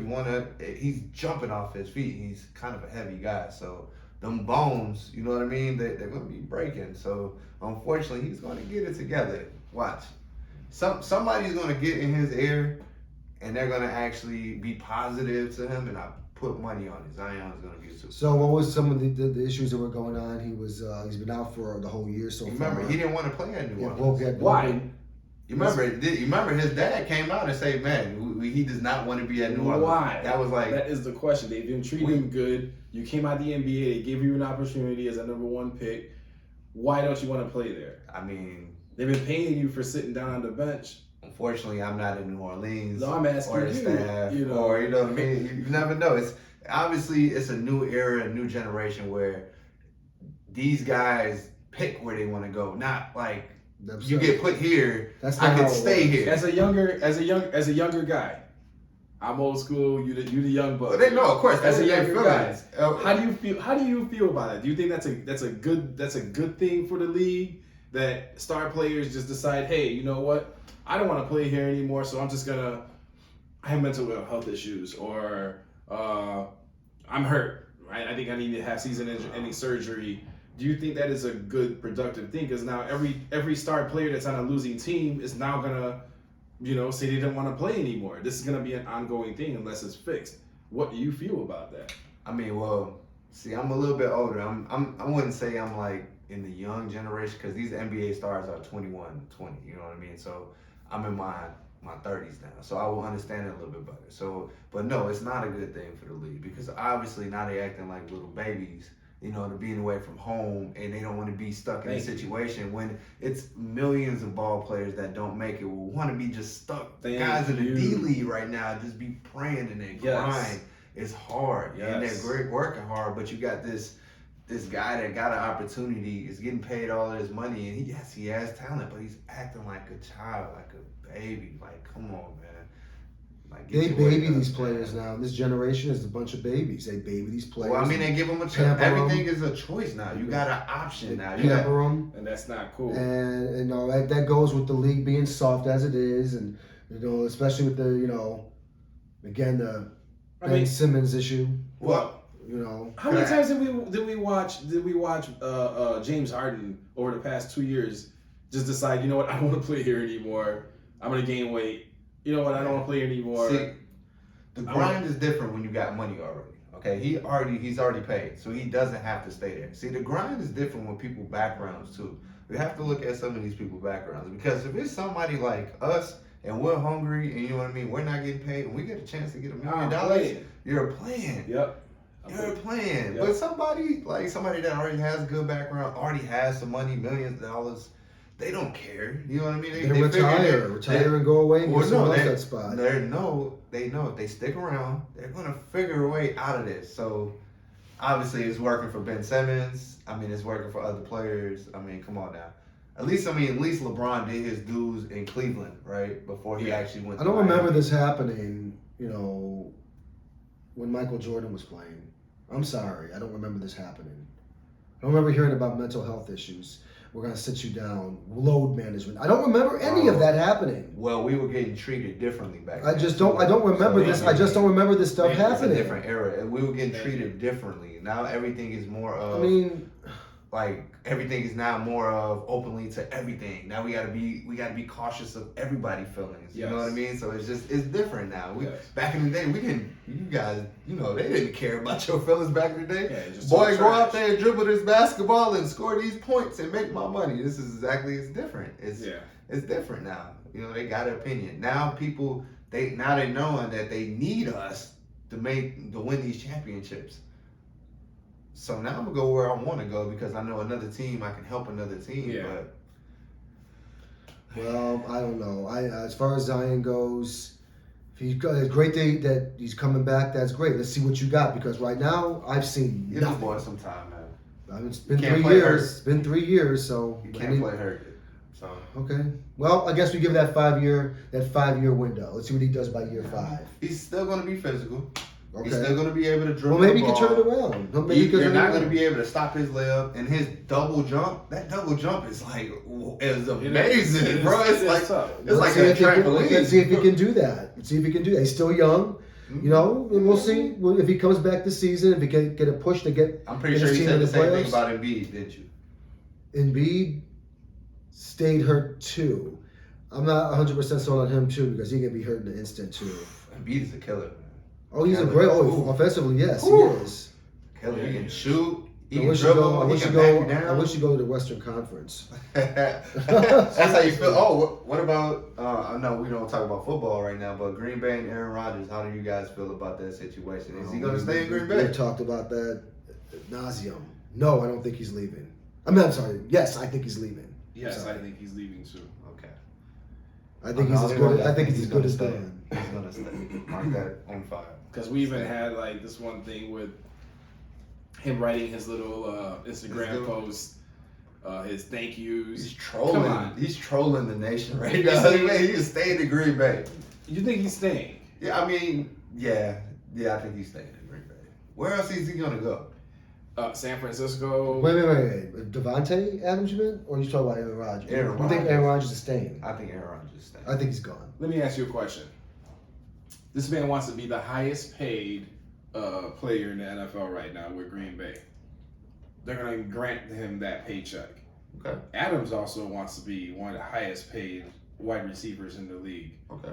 C: He's jumping off his feet. He's kind of a heavy guy. So them bones, you know what I mean? They're gonna be breaking. So unfortunately, he's gonna get it together. Watch. Somebody's gonna get in his ear. And they're gonna actually be positive to him, and I put money on it. Zion's gonna be super.
B: So, what was some of the issues that were going on? He's been out for the whole year so far.
C: Remember, he didn't want to play at New Orleans.
A: Why?
C: You remember his dad came out and said, "Man, he does not want to be at New Orleans."
A: Why?
C: That was like
A: that is the question. They didn't treat him good. You came out the NBA. They gave you an opportunity as a number one pick. Why don't you want to play there?
C: I mean,
A: they've been paying you for sitting down on the bench.
C: Unfortunately, I'm not in New Orleans.
A: No, I'm asking
C: or the staff, or you know what I mean. You never know. It's a new era, a new generation where these guys pick where they want to go, not like you get put here,
B: That's
C: I
B: not
C: could
B: how it
C: stay
B: works.
C: here.
A: As a younger guy, I'm old school. You the young buck.
C: But they know, of course,
A: As a
C: their
A: younger guy,
C: feelings.
A: how do you feel about it? Do you think that's a good thing for the league that star players just decide, hey, you know what, I don't want to play here anymore, so I'm just gonna, I have mental health issues, or I'm hurt, right? I think I need to have season-ending surgery. Do you think that is a good, productive thing? Because now every star player that's on a losing team is now gonna, say they don't want to play anymore. This is gonna be an ongoing thing unless it's fixed. What do you feel about that?
C: I mean, well, see, I'm a little bit older. I wouldn't say I'm like in the young generation because these NBA stars are 21, 20. You know what I mean? So I'm in my 30s now, so I will understand it a little bit better. So, but no, it's not a good thing for the league because obviously now they acting like little babies. They're being away from home and they don't want to be stuck in a situation when it's millions of ball players that don't make it will want to be just stuck. Guys in the D League right now just be praying and they grind. It's hard and they're great working hard, but you got this guy that got an opportunity, is getting paid all of his money, and he has talent, but he's acting like a child, like a baby. Like, come on, man. Like,
B: they baby these players now. This generation is a bunch of babies. They baby these players.
C: Well, I mean, they give them a choice. Everything is a choice now. You got an option now. You
B: pamper them,
A: and that's not cool.
B: And that goes with the league being soft as it is, and especially with the again the Ben Simmons issue.
A: Well, how many times did we watch James Harden over the past 2 years just decide, you know what, I don't want to play here anymore. I'm gonna gain weight. You know what, I don't want to play here anymore.
C: See, the grind is different when you got money already. Okay, he's already paid, so he doesn't have to stay there. See, the grind is different with people's backgrounds too. We have to look at some of these people's backgrounds because if it's somebody like us and we're hungry and you know what I mean, we're not getting paid and we get a chance to get $1 million, you're playing.
A: Yep.
C: You're playing.
A: Yep.
C: But somebody that already has a good background, already has some money, millions of dollars, they don't care. You know what I mean?
B: They retire and go away and get someone else that spot.
C: They know if they stick around, they're gonna figure a way out of this. So obviously it's working for Ben Simmons. I mean, it's working for other players. I mean, come on now. At least LeBron did his dues in Cleveland, right? Before he actually went.
B: I don't remember this happening, when Michael Jordan was playing. I'm sorry, I don't remember this happening. I don't remember hearing about mental health issues. We're gonna sit you down, load management. I don't remember any of that happening.
C: Well, we were getting treated differently back then.
B: I don't remember this. I just don't remember this stuff happening.
C: It's a different era, and we were getting treated differently. Now everything is more of. Everything is now more of openly to everything. Now we gotta be cautious of everybody's feelings. You know what I mean? So it's different now. Back in the day, you guys, they didn't care about your feelings back in the day.
B: Yeah,
C: boy, go out there and dribble this basketball and score these points and make my money. It's different. It's different now. They got an opinion. Now people they knowing that they need us to win these championships. So now I'm gonna go where I want to go because I know another team. I can help another team.
A: Yeah.
B: Well, I don't know. As far as Zion goes, it's great that he's coming back. That's great. Let's see what you got because right now I've seen
C: nothing. Give the boy some time, man.
B: I mean, it's been 3 years. It's been 3 years, so
C: you can't play hurt. So
B: okay. Well, I guess we give that 5 year window. Let's see what he does by year 5.
C: He's still gonna be physical.
B: Okay.
C: He's still going to be able to dribble.
B: Well, maybe
C: the
B: he
C: ball.
B: can turn it around.
C: You're not going to be able to stop his layup and his double jump. That double jump is amazing, bro. It's like a trampoline.
B: Let's see if he can do that. He's still young. We'll see if he comes back this season. If he can get a push to get.
C: I'm pretty sure you said the same thing about Embiid, didn't you?
B: Embiid stayed hurt too. I'm not 100% sold on him too because he can be hurt in an instant too.
C: Embiid is a killer.
B: Oh, he's a great. Offensively, yes, he is.
C: Killer, he can shoot. He
B: I
C: can
B: wish
C: dribble.
B: you go to the Western Conference.
C: That's how you feel. Oh, what about? I know we don't talk about football right now, but Green Bay and Aaron Rodgers. How do you guys feel about that situation? Is he going to stay in Green Bay?
B: We talked about that ad nauseum. No, I don't think he's leaving. I'm sorry. Yes, I think he's leaving.
A: Yes, I think he's leaving too.
C: Okay.
B: I think he's as good as Dan.
C: He's gonna stay. Mark that on fire.
A: Because we even had this one thing with him writing his little Instagram post his thank yous.
C: He's trolling.
A: Come on.
C: He's trolling the nation right now. He is staying in Green Bay.
A: You think he's staying?
C: Yeah, I mean, yeah, I think he's staying in Green Bay. Where else is he gonna go?
A: San Francisco.
B: Wait. Devontae Adams, you meant? Or you talking about Aaron Rodgers?
C: Aaron
B: You think
C: Rodgers.
B: Aaron Rodgers is staying?
C: I think Aaron Rodgers is staying.
B: I think he's gone.
A: Let me ask you a question. This man wants to be the highest paid player in the NFL right now with Green Bay. They're going to grant him that paycheck.
C: Okay.
A: Adams also wants to be one of the highest paid wide receivers in the league.
C: Okay.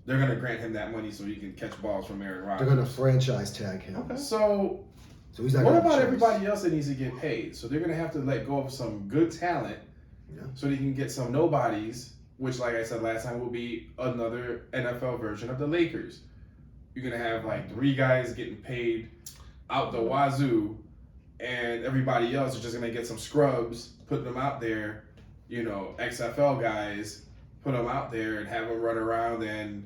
A: They're going to grant him that money so he can catch balls from Aaron Rodgers.
B: They're going to franchise tag him.
C: Okay.
A: So
B: So he's not
A: what
B: gonna have a
A: about
B: choice.
A: everybody else that needs to get paid? So they're going to have to let go of some good talent so they can get some nobodies, which, like I said last time, will be another NFL version of the Lakers. You're going to have like 3 guys getting paid out the wazoo, and everybody else is just going to get some scrubs, putting them out there, XFL guys, put them out there and have them run around, and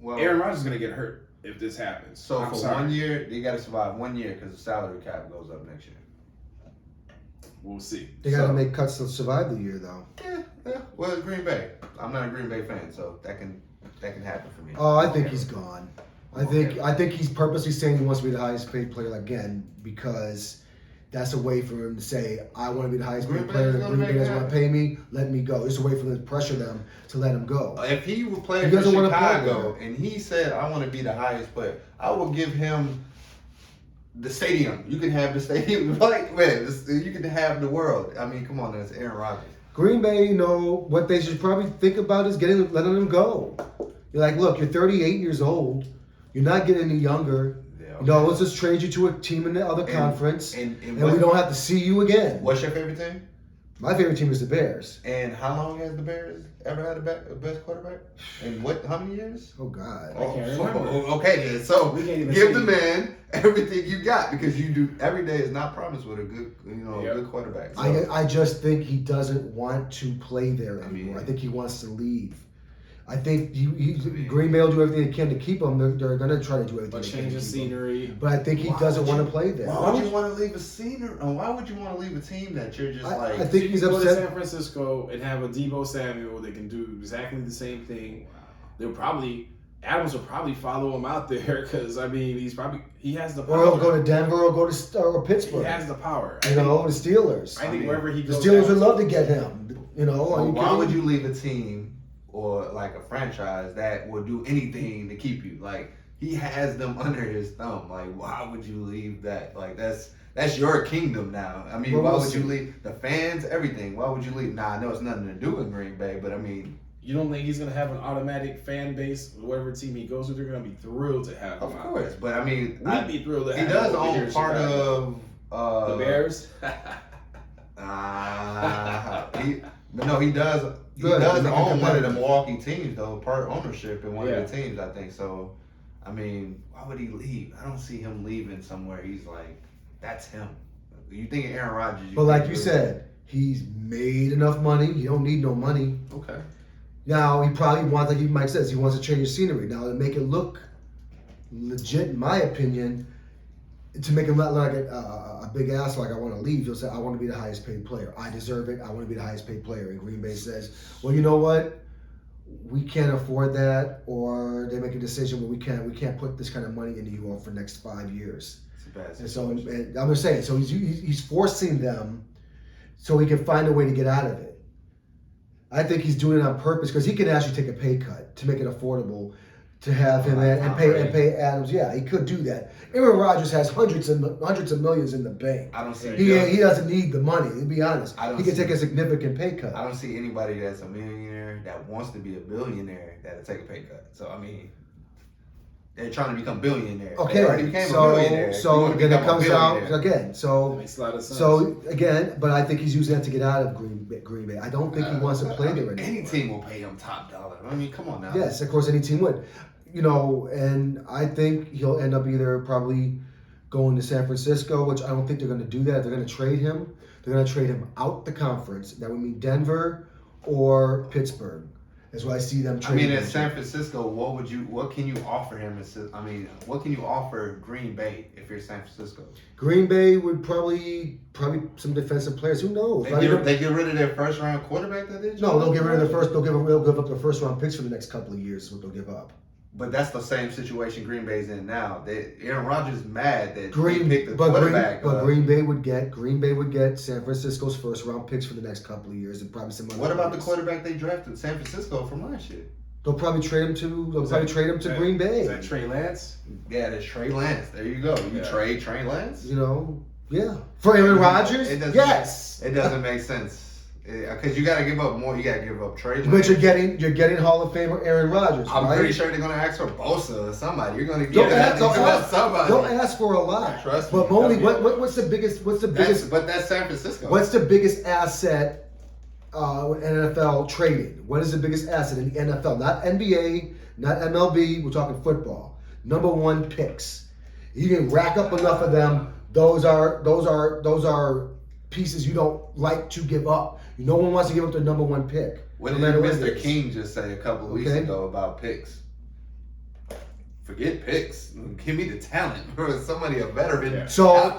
A: Aaron Rodgers is going to get hurt if this happens.
C: So
A: I'm
C: for
A: sorry.
C: 1 year, they got to survive 1 year because the salary cap goes up next year.
A: We'll see.
B: They got to make cuts to survive the year, though.
C: Yeah. Well, it's Green Bay. I'm not a Green Bay fan, so that can happen for me.
B: Oh, I think he's gone. I think he's purposely saying he wants to be the highest paid player again because that's a way for him to say, I want to be the highest paid player. If Green Bay doesn't want to pay me, let me go. It's a way for them to pressure them to let him go.
C: If he were playing
B: He
C: for
B: doesn't wanna play
C: Chicago
B: there.
C: and he said, I want to be the highest player, I will give him the stadium. You can have the stadium. Like, man, you can have the world. I mean, come on, that's Aaron Rodgers.
B: Green Bay, what they should probably think about is letting him go. You're like, look, you're 38 years old. You're not getting any younger.
C: Yeah, okay.
B: Let's just trade you to a team in the other conference, and
C: what-
B: we don't have to see you again.
C: What's your favorite team?
B: My favorite team is the Bears.
C: And how long has the Bears ever had a best quarterback? And how many years?
B: Oh, God.
A: I can't remember.
C: Okay, then. So
A: We can't even
C: give
A: see.
C: the man everything you got because you do. Every day is not promised with a good,
A: Yep.
C: good quarterback. So,
B: I just think he doesn't want to play there
C: I
B: anymore.
C: mean-
B: I think he wants to leave. I think Green Bay will do everything they can to keep him. They're going to try to do everything
A: But
B: they can
A: change
B: to
A: of
B: keep him.
A: scenery.
B: But I think he
C: Why
B: doesn't
C: would
B: want to play there.
C: why would you want to leave a scenery? And why would you want to leave a team that you're just
B: I
C: like?
B: think
A: You
B: he's
A: can go to
B: upset.
A: San Francisco and have a Debo Samuel. They can do exactly the same thing. Adams will probably follow him out there because he has the power.
B: Or he'll go to Denver or go to or
A: He
B: Pittsburgh.
A: has the power.
B: The Steelers.
A: I think wherever he
B: The
A: goes,
B: Steelers would love to get him. Are
C: Well,
B: you
C: why
B: kidding?
C: would you leave a team or like a franchise that will do anything to keep you? Like he has them under his thumb. Like why would you leave that? Like that's your kingdom now. I mean,
B: Well,
C: why
B: we'll
C: would
B: see.
C: you leave the fans, everything? Why would you leave? Nah, I know it's nothing to do in Green Bay, but I mean,
A: You don't think he's gonna have an automatic fan base? Whatever team he goes to, they're gonna be thrilled to have him.
C: of
A: out
C: course.
A: there.
C: But I mean,
A: We'd be thrilled to
C: he
A: have
C: does
A: him over here
C: own
A: in
C: part
A: Chicago.
C: of
A: The Bears.
C: He does. He
B: Good.
C: does
B: Make it
C: own one of the
B: competitive.
C: Milwaukee teams, though. Part ownership in one
A: Yeah.
C: of the teams, I think. So, I mean, why would he leave? I don't see him leaving somewhere. He's like, that's him. You think of Aaron Rodgers?
B: But like
C: think
B: you
C: of-
B: said, he's made enough money. He don't need no money.
C: okay.
B: Now he probably wants, like Mike says, he wants to change the scenery. Now to make it look legit, in my opinion, to make him not look like a big ass like I want to leave, he'll say, I want to be the highest paid player. I deserve it. I want to be the highest paid player. And Green Bay says, well, you know what? We can't afford that, or they make a decision where we can't put this kind of money into you for the next 5 years.
C: It's a bad
B: And so
C: situation.
B: and I'm just saying, so he's forcing them so he can find a way to get out of it. I think he's doing it on purpose because he can actually take a pay cut to make it affordable to have him and pay Adams. Yeah, he could do that. Aaron Rodgers has hundreds of millions in the bank.
C: I don't see.
B: He doesn't need the money. To be honest,
C: I don't
B: he can
C: see-
B: take a significant pay cut.
C: I don't see anybody that's a millionaire that wants to be a billionaire that'll take a pay cut. So I mean, they're trying to become billionaires. They already
B: Okay,
C: became a millionaire. You
B: so
C: wanna
B: then it
C: become a
B: comes out
C: billionaire.
B: again.
A: That
B: So
A: makes a lot of sense.
B: so again, but I think he's using that to get out of Green Bay. I don't think he wants to play there anymore.
C: Any team will pay him top dollar. I mean, come on now.
B: Yes, of course, any team would. And I think he'll end up either probably going to San Francisco, which I don't think they're going to do that. If they're going to trade him, they're going to trade him out the conference. That would mean Denver or Pittsburgh. That's why I see them
C: I
B: trading.
C: mean, in
B: him.
C: San Francisco, what can you offer him? What can you offer Green Bay if you're San Francisco?
B: Green Bay would probably some defensive players. Who knows?
C: They get rid of their first round quarterback that they
B: No, they'll get rid of the first. They'll give up their first round picks for the next couple of years. Is what they'll give up.
C: But that's the same situation Green Bay's in now. Aaron Rodgers is mad that he
B: Green
C: picked the quarterback.
B: Green Bay would get San Francisco's first round picks for the next couple of years and probably some other.
C: What about the
B: players.
C: quarterback they drafted, San Francisco, from last year?
B: They'll probably trade him to Green Bay.
A: Is that Trey Lance?
C: Yeah, that's Trey Lance. There you go. You trade Trey Lance?
B: You know, yeah. For Aaron Rodgers, yes.
C: It doesn't make sense. Because you got to give up more. You got to give up Trey Lance.
B: But you're getting Hall of Famer Aaron Rodgers.
C: I'm
B: right?
C: pretty sure they're going to ask for Bosa or somebody. You're going to
B: Don't
C: have to give up somebody.
B: Don't ask for a lot.
C: Trust me.
B: But Moni, what's the biggest?
C: But that's San Francisco.
B: What's the biggest asset NFL trading? What is the biggest asset in the NFL? Not NBA, not MLB. We're talking football. Number one, picks. You can rack up enough of them. Those are pieces you don't like to give up. No one wants to give up their number one pick.
C: What did Mr. King just say a couple of weeks ago about picks? Forget picks. Give me the talent. Somebody a veteran.
A: Yeah.
B: So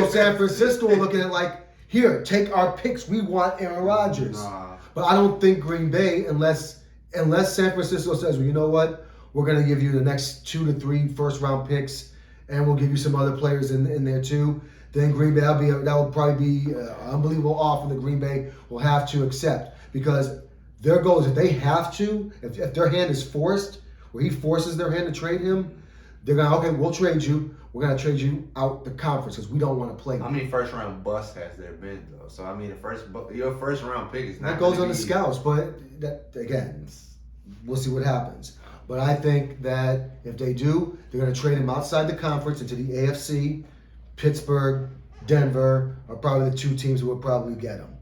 B: San Francisco are looking at like, here, take our picks. We want Aaron Rodgers.
C: Nah.
B: But I don't think Green Bay, unless San Francisco says, well, you know what? We're going to give you the next 2 to 3 first round picks, and we'll give you some other players in there too. Then Green Bay, that will probably be an unbelievable offer that Green Bay will have to accept, because their goal is if they have to, if their hand is forced, where he forces their hand to trade him, they're going to, okay, we'll trade you. We're going to trade you out the conference because we don't want to play you.
C: How many first round busts has there been though? So I mean, your first round pick is not.
B: That goes on the scouts, but that again, we'll see what happens. But I think that if they do, they're going to trade him outside the conference into the AFC. Pittsburgh, Denver are probably the 2 teams who would probably get him.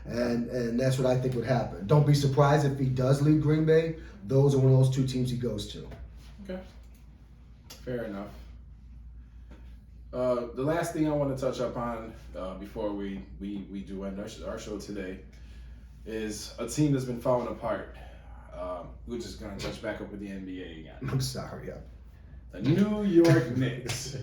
B: And that's what I think would happen. Don't be surprised if he does leave Green Bay. Those are one of those 2 teams he goes to.
A: Okay. Fair enough. The last thing I want to touch up on before we do end our show today is a team that's been falling apart. We're just going to touch back up with the NBA again.
B: I'm sorry.
A: The New York Knicks.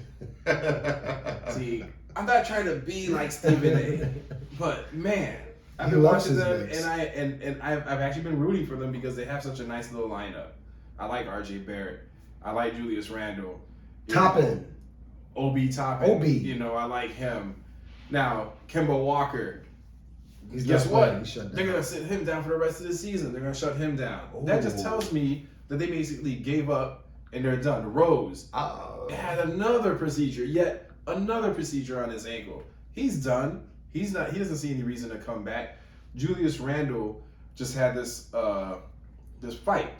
A: See, I'm not trying to be like Stephen A, but man, I've been watching them, and I've actually been rooting for them because they have such a nice little lineup. I like R.J. Barrett. I like Julius Randle.
B: Toppin.
A: Obi Toppin.
B: Obi.
A: You know, I like him. Now, Kemba Walker.
B: He's
A: Guess what?
B: They're
A: going to sit him down for the rest of the season. They're going to shut him down. That just tells me that they basically gave up and they're done. Rose had another procedure on his ankle. He's done. He doesn't see any reason to come back. Julius Randle just had this fight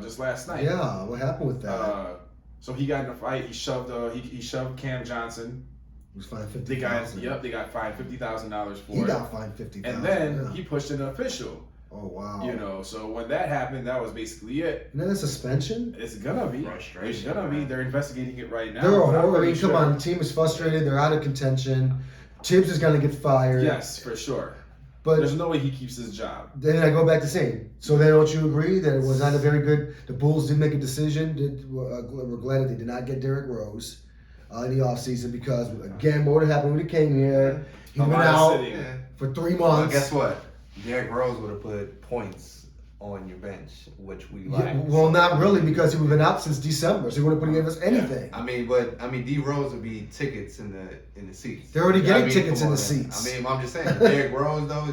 A: just last night.
B: Yeah, what happened with that?
A: So he got in a fight. He shoved Cam Johnson.
B: He was fined $50,000.
A: They got fined $50,000 for it.
B: He got fined $50,000.
A: And then he pushed an official.
B: Oh wow!
A: You know, so when that happened, that was basically it.
B: And then a suspension.
A: It's gonna be. It's gonna be. They're investigating it right now.
B: They're I mean, come on. The team is frustrated. They're out of contention. Tibbs is gonna get fired.
A: Yes, for sure.
B: But
A: there's no way he keeps his job.
B: Then I go back to saying. So then, don't you agree that it was not a very good? The Bulls did make a decision. We're glad that they did not get Derrick Rose in the offseason because again, what would happen when he came here? He went out for 3 months.
C: Well, guess what? Derrick Rose would have put points on your bench, which we like.
B: Yeah, well, not really, because he would have been out since December, so he wouldn't give us anything.
C: Yeah. D Rose would be tickets in the seats.
B: They're already getting tickets in the seats.
C: I'm just saying, Derrick Rose though,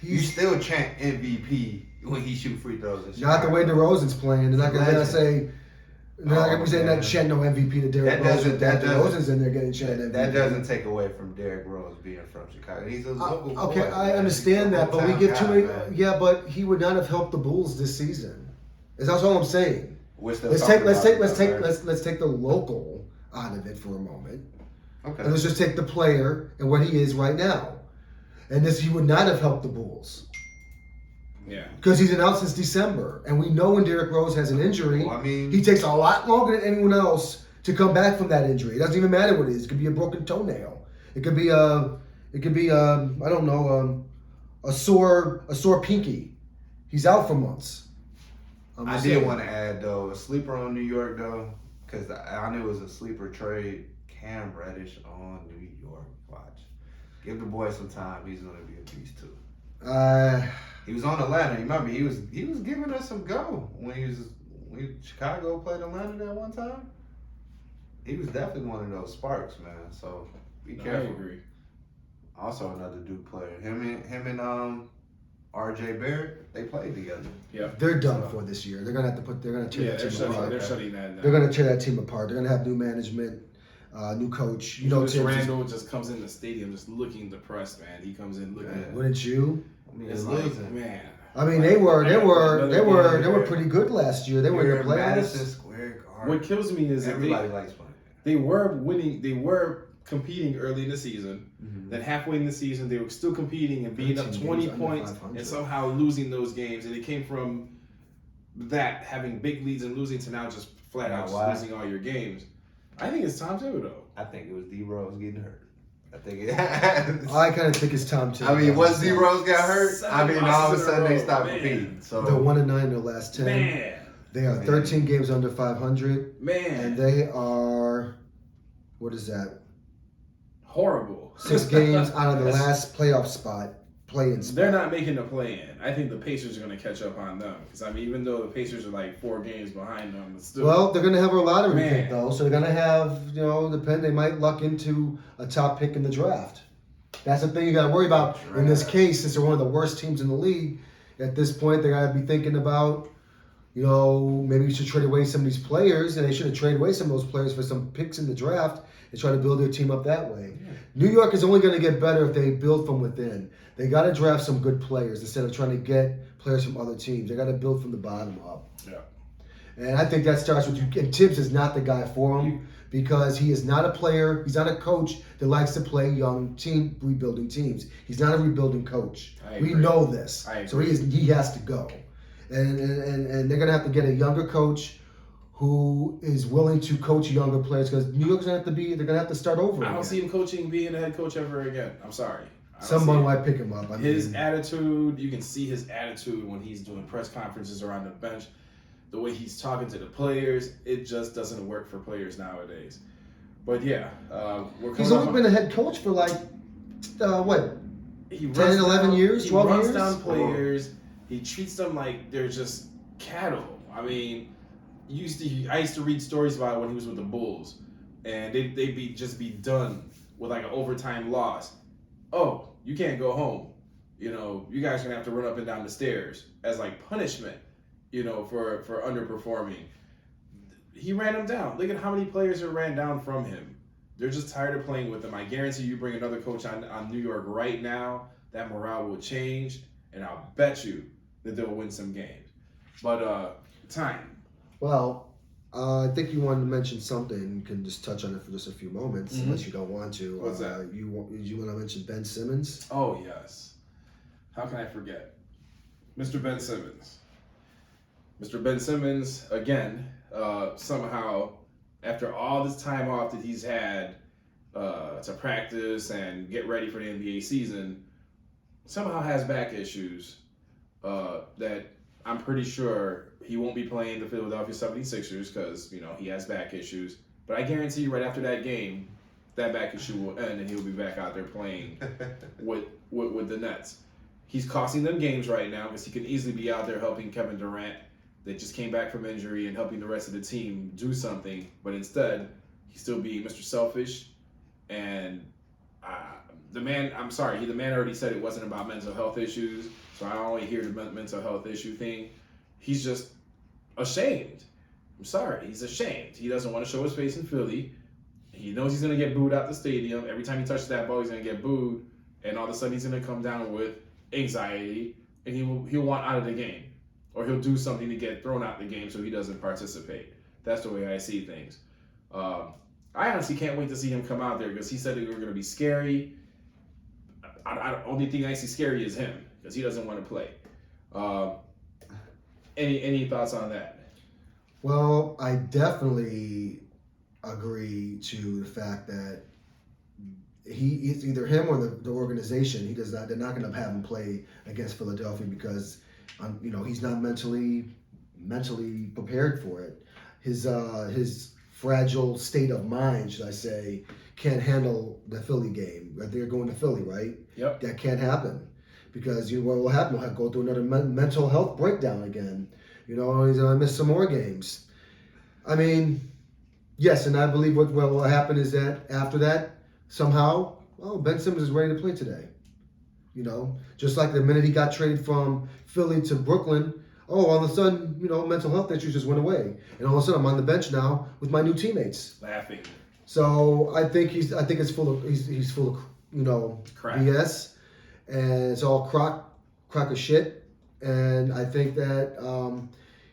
C: you still chant MVP when he shoot free throws. And
B: not the way DeRozan's playing. They're not gonna say. They're not gonna be saying that chant no MVP to Derrick Rose. DeRozan's in there getting chanted MVP.
C: That doesn't take away from Derrick Rose being from Chicago. He's a local boy.
B: Okay, I understand that, but we give too many. Yeah, but he would not have helped the Bulls this season. That's all I'm saying. Let's take the local out of it for a moment.
C: Okay.
B: And let's just take the player and what he is right now. And he would not have helped the Bulls.
A: Yeah.
B: Because he's been out since December. And we know when Derrick Rose has an injury, he takes a lot longer than anyone else to come back from that injury. It doesn't even matter what it is. It could be a broken toenail. It could be I don't know, a sore pinky. He's out for months.
C: I did want to add though, a sleeper on New York though, because I knew it was a sleeper trade. Cam Reddish on New York. Watch, give the boy some time. He's gonna be a beast too. He was on Atlanta. You remember he was giving us some go when Chicago played Atlanta that one time. He was definitely one of those sparks, man. So be careful.
A: I agree.
C: Also another Duke player. Him and R.J. Barrett, they played together.
A: Yeah,
B: they're done for this year. They're gonna tear that team apart.
A: They're shutting that down.
B: They're gonna tear that team apart. They're gonna have new management, new coach. You know,
A: Julius Randle just comes in the stadium just looking depressed, man. He comes in looking.
B: Wouldn't you?
C: I mean,
A: It's
C: like,
A: like, man.
B: I mean, they were pretty good last year. They were in the playoffs.
C: Madison Square Garden.
A: What kills me is that
C: Everybody likes playing.
A: they were winning. They were competing early in the season.
C: Mm-hmm.
A: Then halfway in the season, they were still competing and being up 20 points and somehow losing those games. And it came from that having big leads and losing to now just flat out just losing all your games. I think it's Tom Thibodeau.
C: I think it was D Rose getting hurt. I think
B: I kind of think it's Tom Thibodeau.
C: I mean, once D Rose got hurt, I mean, all of a sudden they stopped competing. So
B: they're 1-9 in their last 10.
A: Man.
B: They are 13 games under 500.
A: Man.
B: And they are, what is that?
A: Horrible.
B: 6 games out of the last playoff spot, play-in spot.
A: They're not making the play-in. I think the Pacers are going to catch up on them. Because, I mean, even though the Pacers are like 4 games behind them, it's still...
B: Well, they're going to have a lottery pick, though. So they're going to have, they might luck into a top pick in the draft. That's the thing you got to worry about. In this case, since they're one of the worst teams in the league, at this point, they got to be thinking about, maybe you should trade away some of these players, and they should have traded away some of those players for some picks in the draft and try to build their team up that way. Yeah. New York is only going to get better if they build from within. They got to draft some good players instead of trying to get players from other teams. They got to build from the bottom up.
A: Yeah.
B: And I think that starts with you. And Tibbs is not the guy for him because he is not a player. He's not a coach that likes to play young team rebuilding teams. He's not a rebuilding coach. We know this. So he has to go. And they're going to have to get a younger coach who is willing to coach younger players because New York's going to have to start over.
A: I don't see him being a head coach ever again. I'm sorry.
B: Someone might pick him up.
A: His attitude, you can see his attitude when he's doing press conferences around the bench. The way he's talking to the players, it just doesn't work for players nowadays. But yeah,
B: he's only been a head coach for 10, 11 years, 12 years?
A: He runs down players. He treats them like they're just cattle. I mean, I used to read stories about when he was with the Bulls, and they'd be done with like an overtime loss. Oh, you can't go home. You guys are gonna have to run up and down the stairs as like punishment. For underperforming. He ran them down. Look at how many players are ran down from him. They're just tired of playing with him. I guarantee you bring another coach on New York right now, that morale will change, and I'll bet you that they'll win some games. But time.
B: Well, I think you wanted to mention something. You can just touch on it for just a few moments, unless you don't want to.
A: What's that?
B: You want to mention Ben Simmons?
A: Oh, yes. How can I forget? Mr. Ben Simmons. Mr. Ben Simmons, again, somehow, after all this time off that he's had to practice and get ready for the NBA season, somehow has back issues that I'm pretty sure he won't be playing the Philadelphia 76ers because, he has back issues. But I guarantee you right after that game, that back issue will end and he'll be back out there playing with the Nets. He's costing them games right now because he could easily be out there helping Kevin Durant that just came back from injury and helping the rest of the team do something. But instead, he's still being Mr. Selfish. And the man already said it wasn't about mental health issues. So I don't only hear the mental health issue thing. He's just ashamed. I'm sorry. He's ashamed. He doesn't want to show his face in Philly. He knows he's going to get booed out the stadium. Every time he touches that ball, he's going to get booed. And all of a sudden, he's going to come down with anxiety. And he'll want out of the game. Or he'll do something to get thrown out the game so he doesn't participate. That's the way I see things. I honestly can't wait to see him come out there because he said they were going to be scary. Only thing I see scary is him because he doesn't want to play. Any thoughts on that?
B: Well, I definitely agree to the fact that it's either him or the organization. They're not going to have him play against Philadelphia because he's not mentally mentally prepared for it. His fragile state of mind, should I say, can't handle the Philly game. Right, they're going to Philly, right?
A: Yep.
B: That can't happen because what will happen? He'll go through another mental health breakdown again. He's gonna miss some more games. I mean, yes, and I believe what will happen is that after that, somehow, Ben Simmons is ready to play today. Just like the minute he got traded from Philly to Brooklyn, all of a sudden, mental health issues just went away, and all of a sudden I'm on the bench now with my new teammates.
A: Laughing.
B: So I think he's full of
A: Crap.
B: BS, and it's all crock of shit. And I think that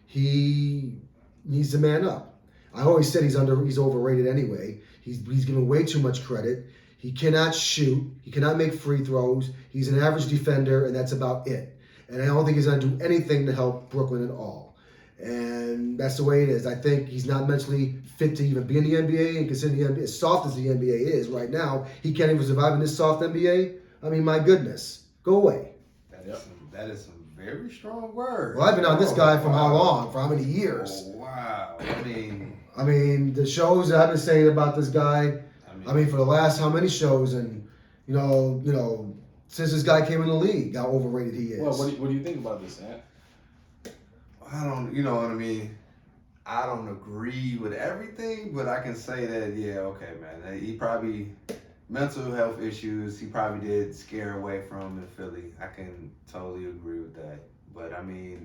B: he needs to man up. I always said he's overrated anyway. He's given way too much credit. He cannot shoot. He cannot make free throws. He's an average defender, and that's about it. And I don't think he's going to do anything to help Brooklyn at all. And that's the way it is. I think he's not mentally fit to even be in the NBA. And considering the NBA, as soft as the NBA is right now, he can't even survive in this soft NBA. I mean, my goodness. Go away.
C: That is some very strong words.
B: Well, I've been on this guy for how long? For how many years?
C: Oh, wow.
B: I mean, the shows that I've been saying about this guy, for the last how many shows, and since this guy came in the league, how overrated he is.
A: Well, what do you think about this, Ant?
C: I don't, you know what I mean? I don't agree with everything, but I can say that, yeah, okay, man. He probably, mental health issues, he probably did scare away from in Philly. I can totally agree with that. But,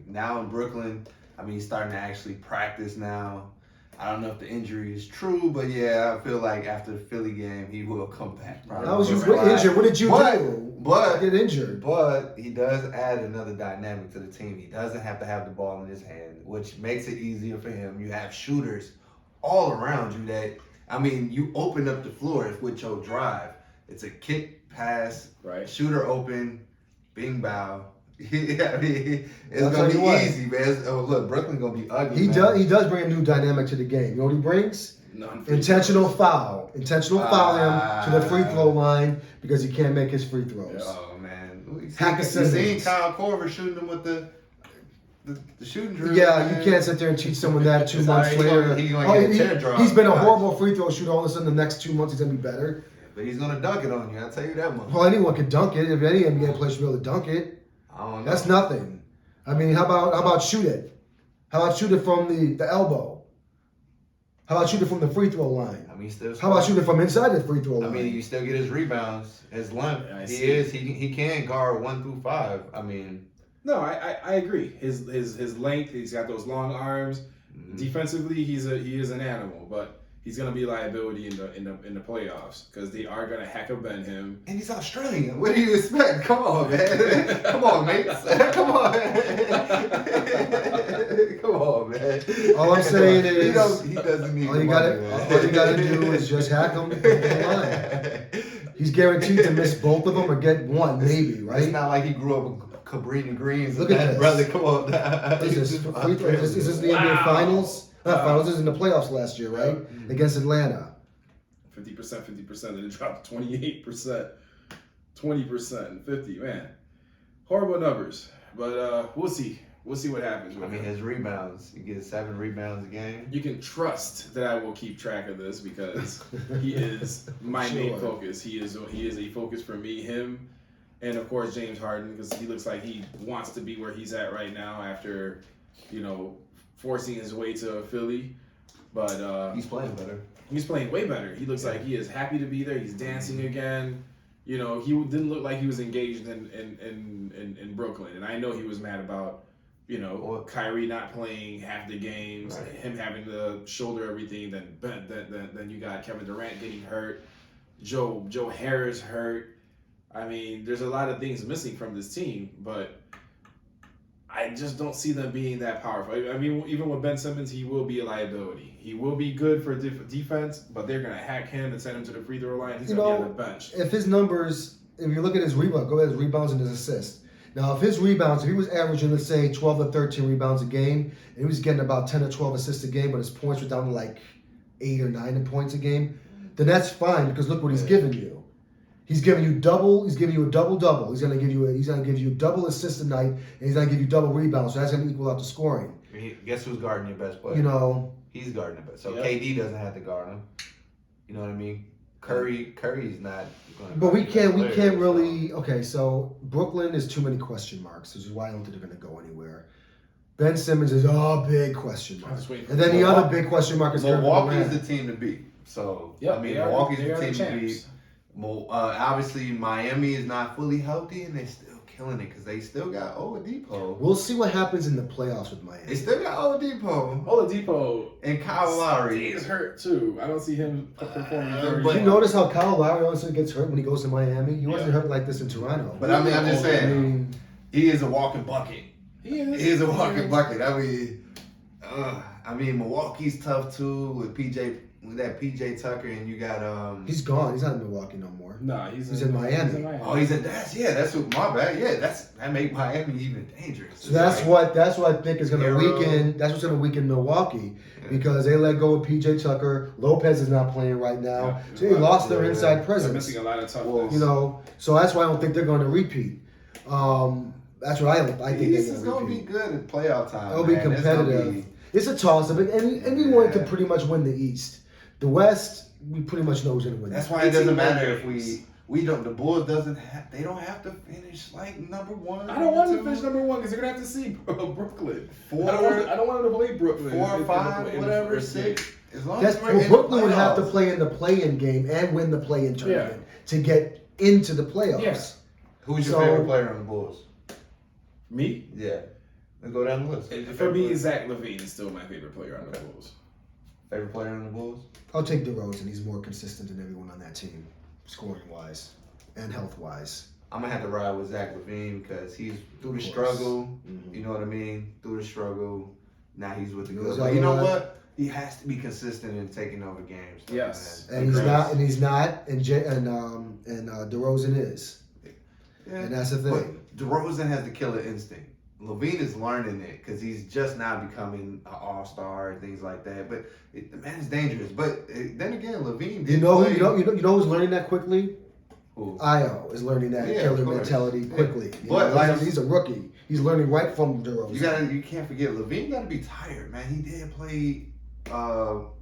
C: now in Brooklyn, he's starting to actually practice now. I don't know if the injury is true, but yeah, I feel like after the Philly game, he will come back. Probably.
B: How was you injured? What did you do?
C: But
B: get injured.
C: But he does add another dynamic to the team. He doesn't have to have the ball in his hand, which makes it easier for him. You have shooters all around you that, you open up the floor with your drive. It's a kick, pass,
A: right?
C: Shooter open, bing, bow. It's gonna be easy, man. Look, Brooklyn's gonna be ugly.
B: He does bring a new dynamic to the game. You know what he brings? Intentional foul him to the free throw line because he can't make his free throws.
C: Oh man, you
B: Simmons.
C: seen Kyle Korver shooting him with the shooting drill?
B: Yeah, man. You can't sit there and teach someone that 2 months later. He's been a horrible free throw shooter. All of a sudden, the next 2 months he's gonna be better.
C: But he's gonna dunk it on you. I'll tell you that much.
B: Well, anyone can dunk it. If any NBA player should be able to dunk it.
C: I don't know.
B: That's nothing. How about shoot it? How about shoot it from the elbow? How about shoot it from the free throw line? How about shoot it from inside the free throw line?
C: You still get his rebounds, his length. He can guard 1 through 5.
A: No, I agree. His length, he's got those long arms. Mm-hmm. Defensively, he is an animal, but he's gonna be a liability in the playoffs because they are gonna heck-a-bend him.
C: And he's Australian. What do you expect? Come on, man. Come on, mates. Come on. Come on, man.
B: All I'm saying is
C: he doesn't need
B: all you gotta do is just hack him. He's guaranteed to miss both of them or get one, maybe, right?
C: It's not like he grew up with Cabrini Greens.
B: Look at this,
C: brother. Come on.
B: Is this the NBA Finals? Finals is in the playoffs last year, right?
A: Mm-hmm.
B: Against Atlanta.
A: 50%, and it dropped 28%, 20%, and 50. Man, horrible numbers. But we'll see. We'll see what happens with him.
C: His rebounds. He gets 7 rebounds a game.
A: You can trust that I will keep track of this because he is my main focus. He is a focus for me, him, and of course James Harden because he looks like he wants to be where he's at right now after, forcing his way to Philly, but
C: he's playing better.
A: He's playing way better. He looks like he is happy to be there. He's dancing again. He didn't look like he was engaged in Brooklyn, and I know he was mad about Kyrie not playing half the games, right. Him having to shoulder everything. Then you got Kevin Durant getting hurt, Joe Harris hurt. There's a lot of things missing from this team, but I just don't see them being that powerful. Even with Ben Simmons, he will be a liability. He will be good for defense, but they're going to hack him and send him to the free throw line. He's going to be on the bench.
B: If his numbers, if you look at his rebounds, go ahead, his rebounds and his assists. Now, if he was averaging, let's say, 12 to 13 rebounds a game, and he was getting about 10 to 12 assists a game, but his points were down to like 8 or 9 points a game, then that's fine because look what he's giving you. He's giving you a double-double. He's gonna give you double assists a night, and he's gonna give you double rebounds. So that's gonna equal out the scoring.
C: Guess who's guarding your best player?
B: You know,
C: He's guarding the best. So
A: Yep.
C: KD doesn't have to guard him. You know what I mean? Curry's not going to.
B: but we can't really. Okay, so Brooklyn is too many question marks, which is why I don't think they're going to go anywhere. Ben Simmons is a big question mark, and then the other big question mark is
C: Milwaukee is
B: Durant.
C: the team to beat. So
A: Yep,
C: I mean,
A: they are
C: Milwaukee's
A: the
C: the team to
A: champs.
C: beat. Obviously, Miami is not fully healthy, and they're still killing it because they still got Oladipo.
B: We'll see what happens in the playoffs with Miami.
C: They still got Oladipo
A: Oladipo
C: and Kyle Lowry.
A: is hurt too. I don't see him performing very
C: but
B: Did you
A: well.
B: notice how Kyle Lowry also gets hurt when he goes to Miami? He wasn't
A: Yeah.
B: hurt like this in Toronto.
C: But I mean, I'm just
B: I
C: saying,
B: mean,
C: he is a walking bucket.
A: He is.
C: He is a walking bucket. I mean, Milwaukee's tough too with that PJ Tucker, and you got
B: he's gone. He's not in Milwaukee no more.
A: Nah, he's
B: in Miami.
C: Oh, that's what my bad. Yeah, that made Miami even dangerous.
B: So that's what I think is going to
C: Hero.
B: weaken. That's what's going to weaken Milwaukee
C: Yeah.
B: because they let go of PJ Tucker. Lopez is not playing right now,
A: Yeah.
B: so they lost their
C: Yeah.
B: inside
A: They're
B: presence.
A: missing a lot of toughness.
C: Well,
B: You know, so that's why I don't think they're going to repeat. That's what I think.
C: This
B: they're
C: is
B: going
C: gonna
B: to
C: be
B: repeat.
C: good in playoff time.
B: It'll be
C: man. It's gonna
B: competitive.
C: be-
B: It's a toss-up, and anyone
C: Yeah.
B: can pretty much win the East. The West, we pretty much know who's going to win.
C: That's
B: that.
C: why it doesn't
A: 18
C: matter if
A: games.
C: we don't. The Bulls they don't have to finish like number one.
A: I don't want them to
C: two,
A: finish number one because they're gonna have to see Brooklyn.
C: Four,
A: I don't want them to play Brooklyn.
C: 4 or
A: in the
C: 5,
A: first
C: whatever,
A: game.
C: 6. As long
B: That's
C: as we're in the
B: Brooklyn would have to
C: playoffs.
B: play in the play-in game and win the play-in tournament to get into the playoffs.
A: Yes.
C: Who's your
B: So-
C: favorite player on the Bulls?
A: Me?
C: Yeah, let's go down the list.
A: For me, Zach LaVine is still my favorite player on the Bulls.
C: favorite player on the Bulls?
B: I'll take DeRozan. He's more consistent than everyone on that team, scoring-wise and health-wise.
C: I'm gonna have to ride with Zach LaVine because he's through the
B: Of course.
C: struggle.
B: Mhm.
C: You know what I mean? Through the struggle. Now he's with the
B: Those
C: good.
B: are
C: But you know
B: the-
C: what? He has to be consistent in taking over games. though,
A: Yes.
C: man.
B: And he's
A: Agreed.
B: not, and DeRozan is,
C: Yeah.
B: and that's the
C: But
B: thing.
C: DeRozan has the killer instinct. Levine is learning it because he's just now becoming an all-star and things like that. But the man is dangerous. But then again, Levine did
B: You know
C: play.
B: who's learning that quickly?
C: Who?
B: Io is learning that
C: Yeah, of
B: killer
C: course.
B: mentality
C: Yeah.
B: quickly. You
C: But
B: know,
C: like-
B: he's a rookie. He's learning right from DeRozan.
C: You can't forget Levine got to be tired, man. He did play.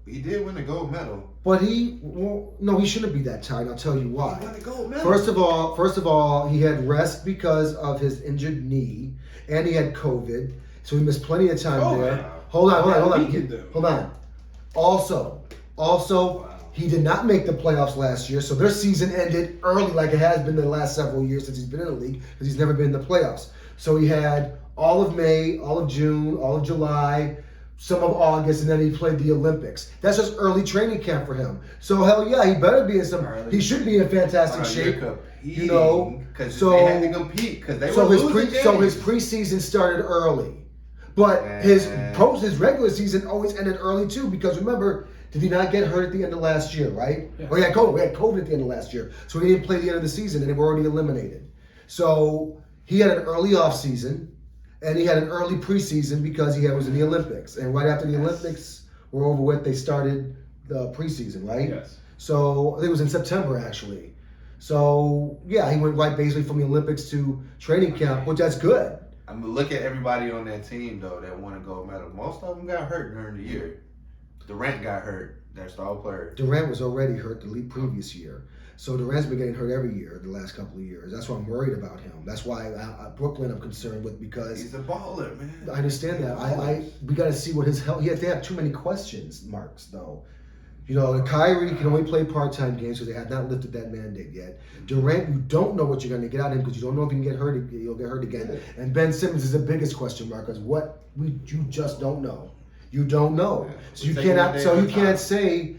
C: He did win the gold medal.
B: But no, he shouldn't be that tired. I'll tell you
C: He
B: why.
C: won the gold medal.
B: First of all, he had rest because of his injured knee, and he had COVID, so he missed plenty of time
A: Oh,
B: there.
A: wow.
B: Hold on.
A: Weakened them.
B: Hold on. Also,
A: Wow.
B: he did not make the playoffs last year, so their season ended early, like it has been the last several years since he's been in the league, because he's never been in the playoffs. So he had all of May, all of June, all of July, some of August, and then he played the Olympics. That's just early training camp for him. So hell yeah, he better be in some.
C: Early.
B: He should be in fantastic shape.
C: You
B: know,
C: because
B: so-
C: they had to compete because they
B: So
C: were
B: his
C: losing games.
B: so his preseason started early, but his regular season always ended early too. Because remember, did he not get hurt at the end of last year? Right?
A: Yeah.
B: Or he had COVID. We had COVID at the end of last year, so he didn't play the end of the season, and they were already eliminated. So he had an early off season, and he had an early preseason because he was in the Olympics, and right after the Olympics were over with, they started the preseason, right?
A: Yes.
B: So I think it was in September actually. So yeah, he went right basically from the Olympics to training camp, which that's good.
C: I mean, look at everybody on that team though that won a gold medal. Most of them got hurt during the year. Durant got hurt. Their star player.
B: Durant was already hurt the previous year. So Durant's been getting hurt every year the last couple of years. That's why I'm worried about him. That's why Brooklyn I'm concerned with because
C: He's a baller, man.
B: I understand that. We got to see what his health. They have too many questions marks though. You know, Kyrie can only play part-time games because they have not lifted that mandate yet. Durant, you don't know what you're going to get out of him because you don't know if he can get hurt. He'll get hurt again. And Ben Simmons is the biggest question mark because you just don't know. You don't know.
C: Yeah.
B: So you
C: We're taking
B: cannot.
C: it
B: So
C: day
B: you
C: at a time.
B: can't say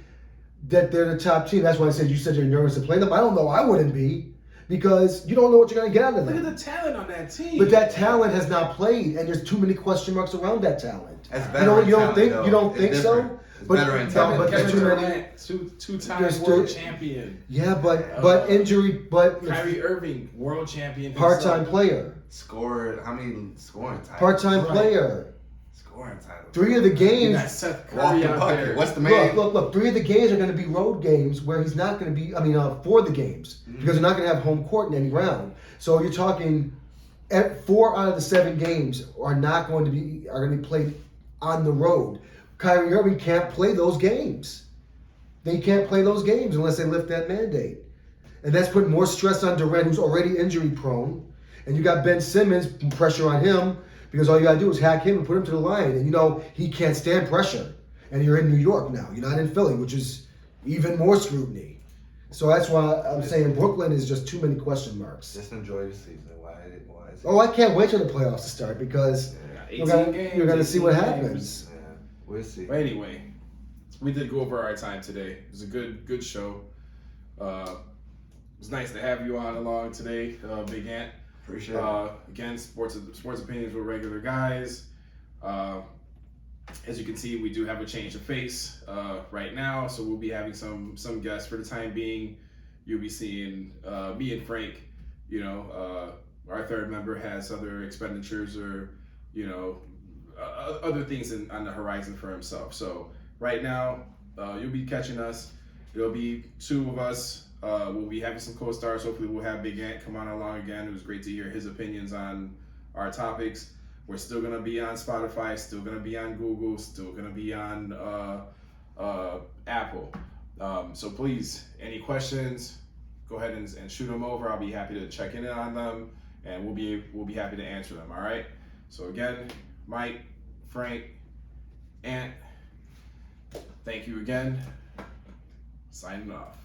B: that they're the top team. That's why I said you said you're nervous to play them. I don't know. I wouldn't be because you don't know what you're going to get out of
A: Look
B: them.
A: at the talent on that team.
B: But that talent has not played, and there's too many question marks around that talent.
C: That's
B: You
C: better.
B: don't you don't think so?
C: It's
B: But-
C: better in
B: no,
C: talent.
B: but
A: Kevin
B: too many-
A: Durant, two-time
B: There's
A: world
B: still-
A: champion.
B: Yeah, but injury, but
A: Kyrie Irving, world champion.
B: part-time
A: himself.
B: player,
C: Scored. How many scoring titles?
B: part-time
A: Right.
B: player.
C: Scoring titles.
B: 3 of the
A: You
B: games.
A: got Seth Curry
C: Walking
A: out
C: bucket.
A: there.
C: What's the man?
B: Look. 3 of the games are going to be road games where he's not going to be. 4 of the games because they're not going to have home court in any round. So you're talking, 4 out of the 7 games are going to be played on the road. Kyrie Irving can't play those games. They can't play those games unless they lift that mandate. And that's putting more stress on Durant, who's already injury prone. And you got Ben Simmons, pressure on him, because all you got to do is hack him and put him to the line. And you know he can't stand pressure. And you're in New York now. You're not in Philly, which is even more scrutiny. So that's why I'm saying Brooklyn is just too many question marks.
C: Just enjoy the season. Why is it?
B: Oh, I can't wait till the playoffs to start because
A: Yeah,
B: you're gonna see what
A: 18
B: happens.
C: Yeah, we'll see.
A: But anyway, we did go over our time today. It was a good show. It was nice to have you on along today, Big Ant.
C: Appreciate it.
A: Again, sports opinions with regular guys. As you can see, we do have a change of face right now, so we'll be having some guests for the time being. You'll be seeing me and Frank. You know, our third member has other expenditures or other things on the horizon for himself. So right now, you'll be catching us. It'll be two of us. We'll be having some co-stars. Hopefully, we'll have Big Ant come on along again. It was great to hear his opinions on our topics. We're still gonna be on Spotify, still gonna be on Google, still gonna be on Apple. So please, any questions, go ahead and shoot them over. I'll be happy to check in on them, and we'll be happy to answer them. All right. So again, Mike, Frank, Ant, thank you again. Signing off.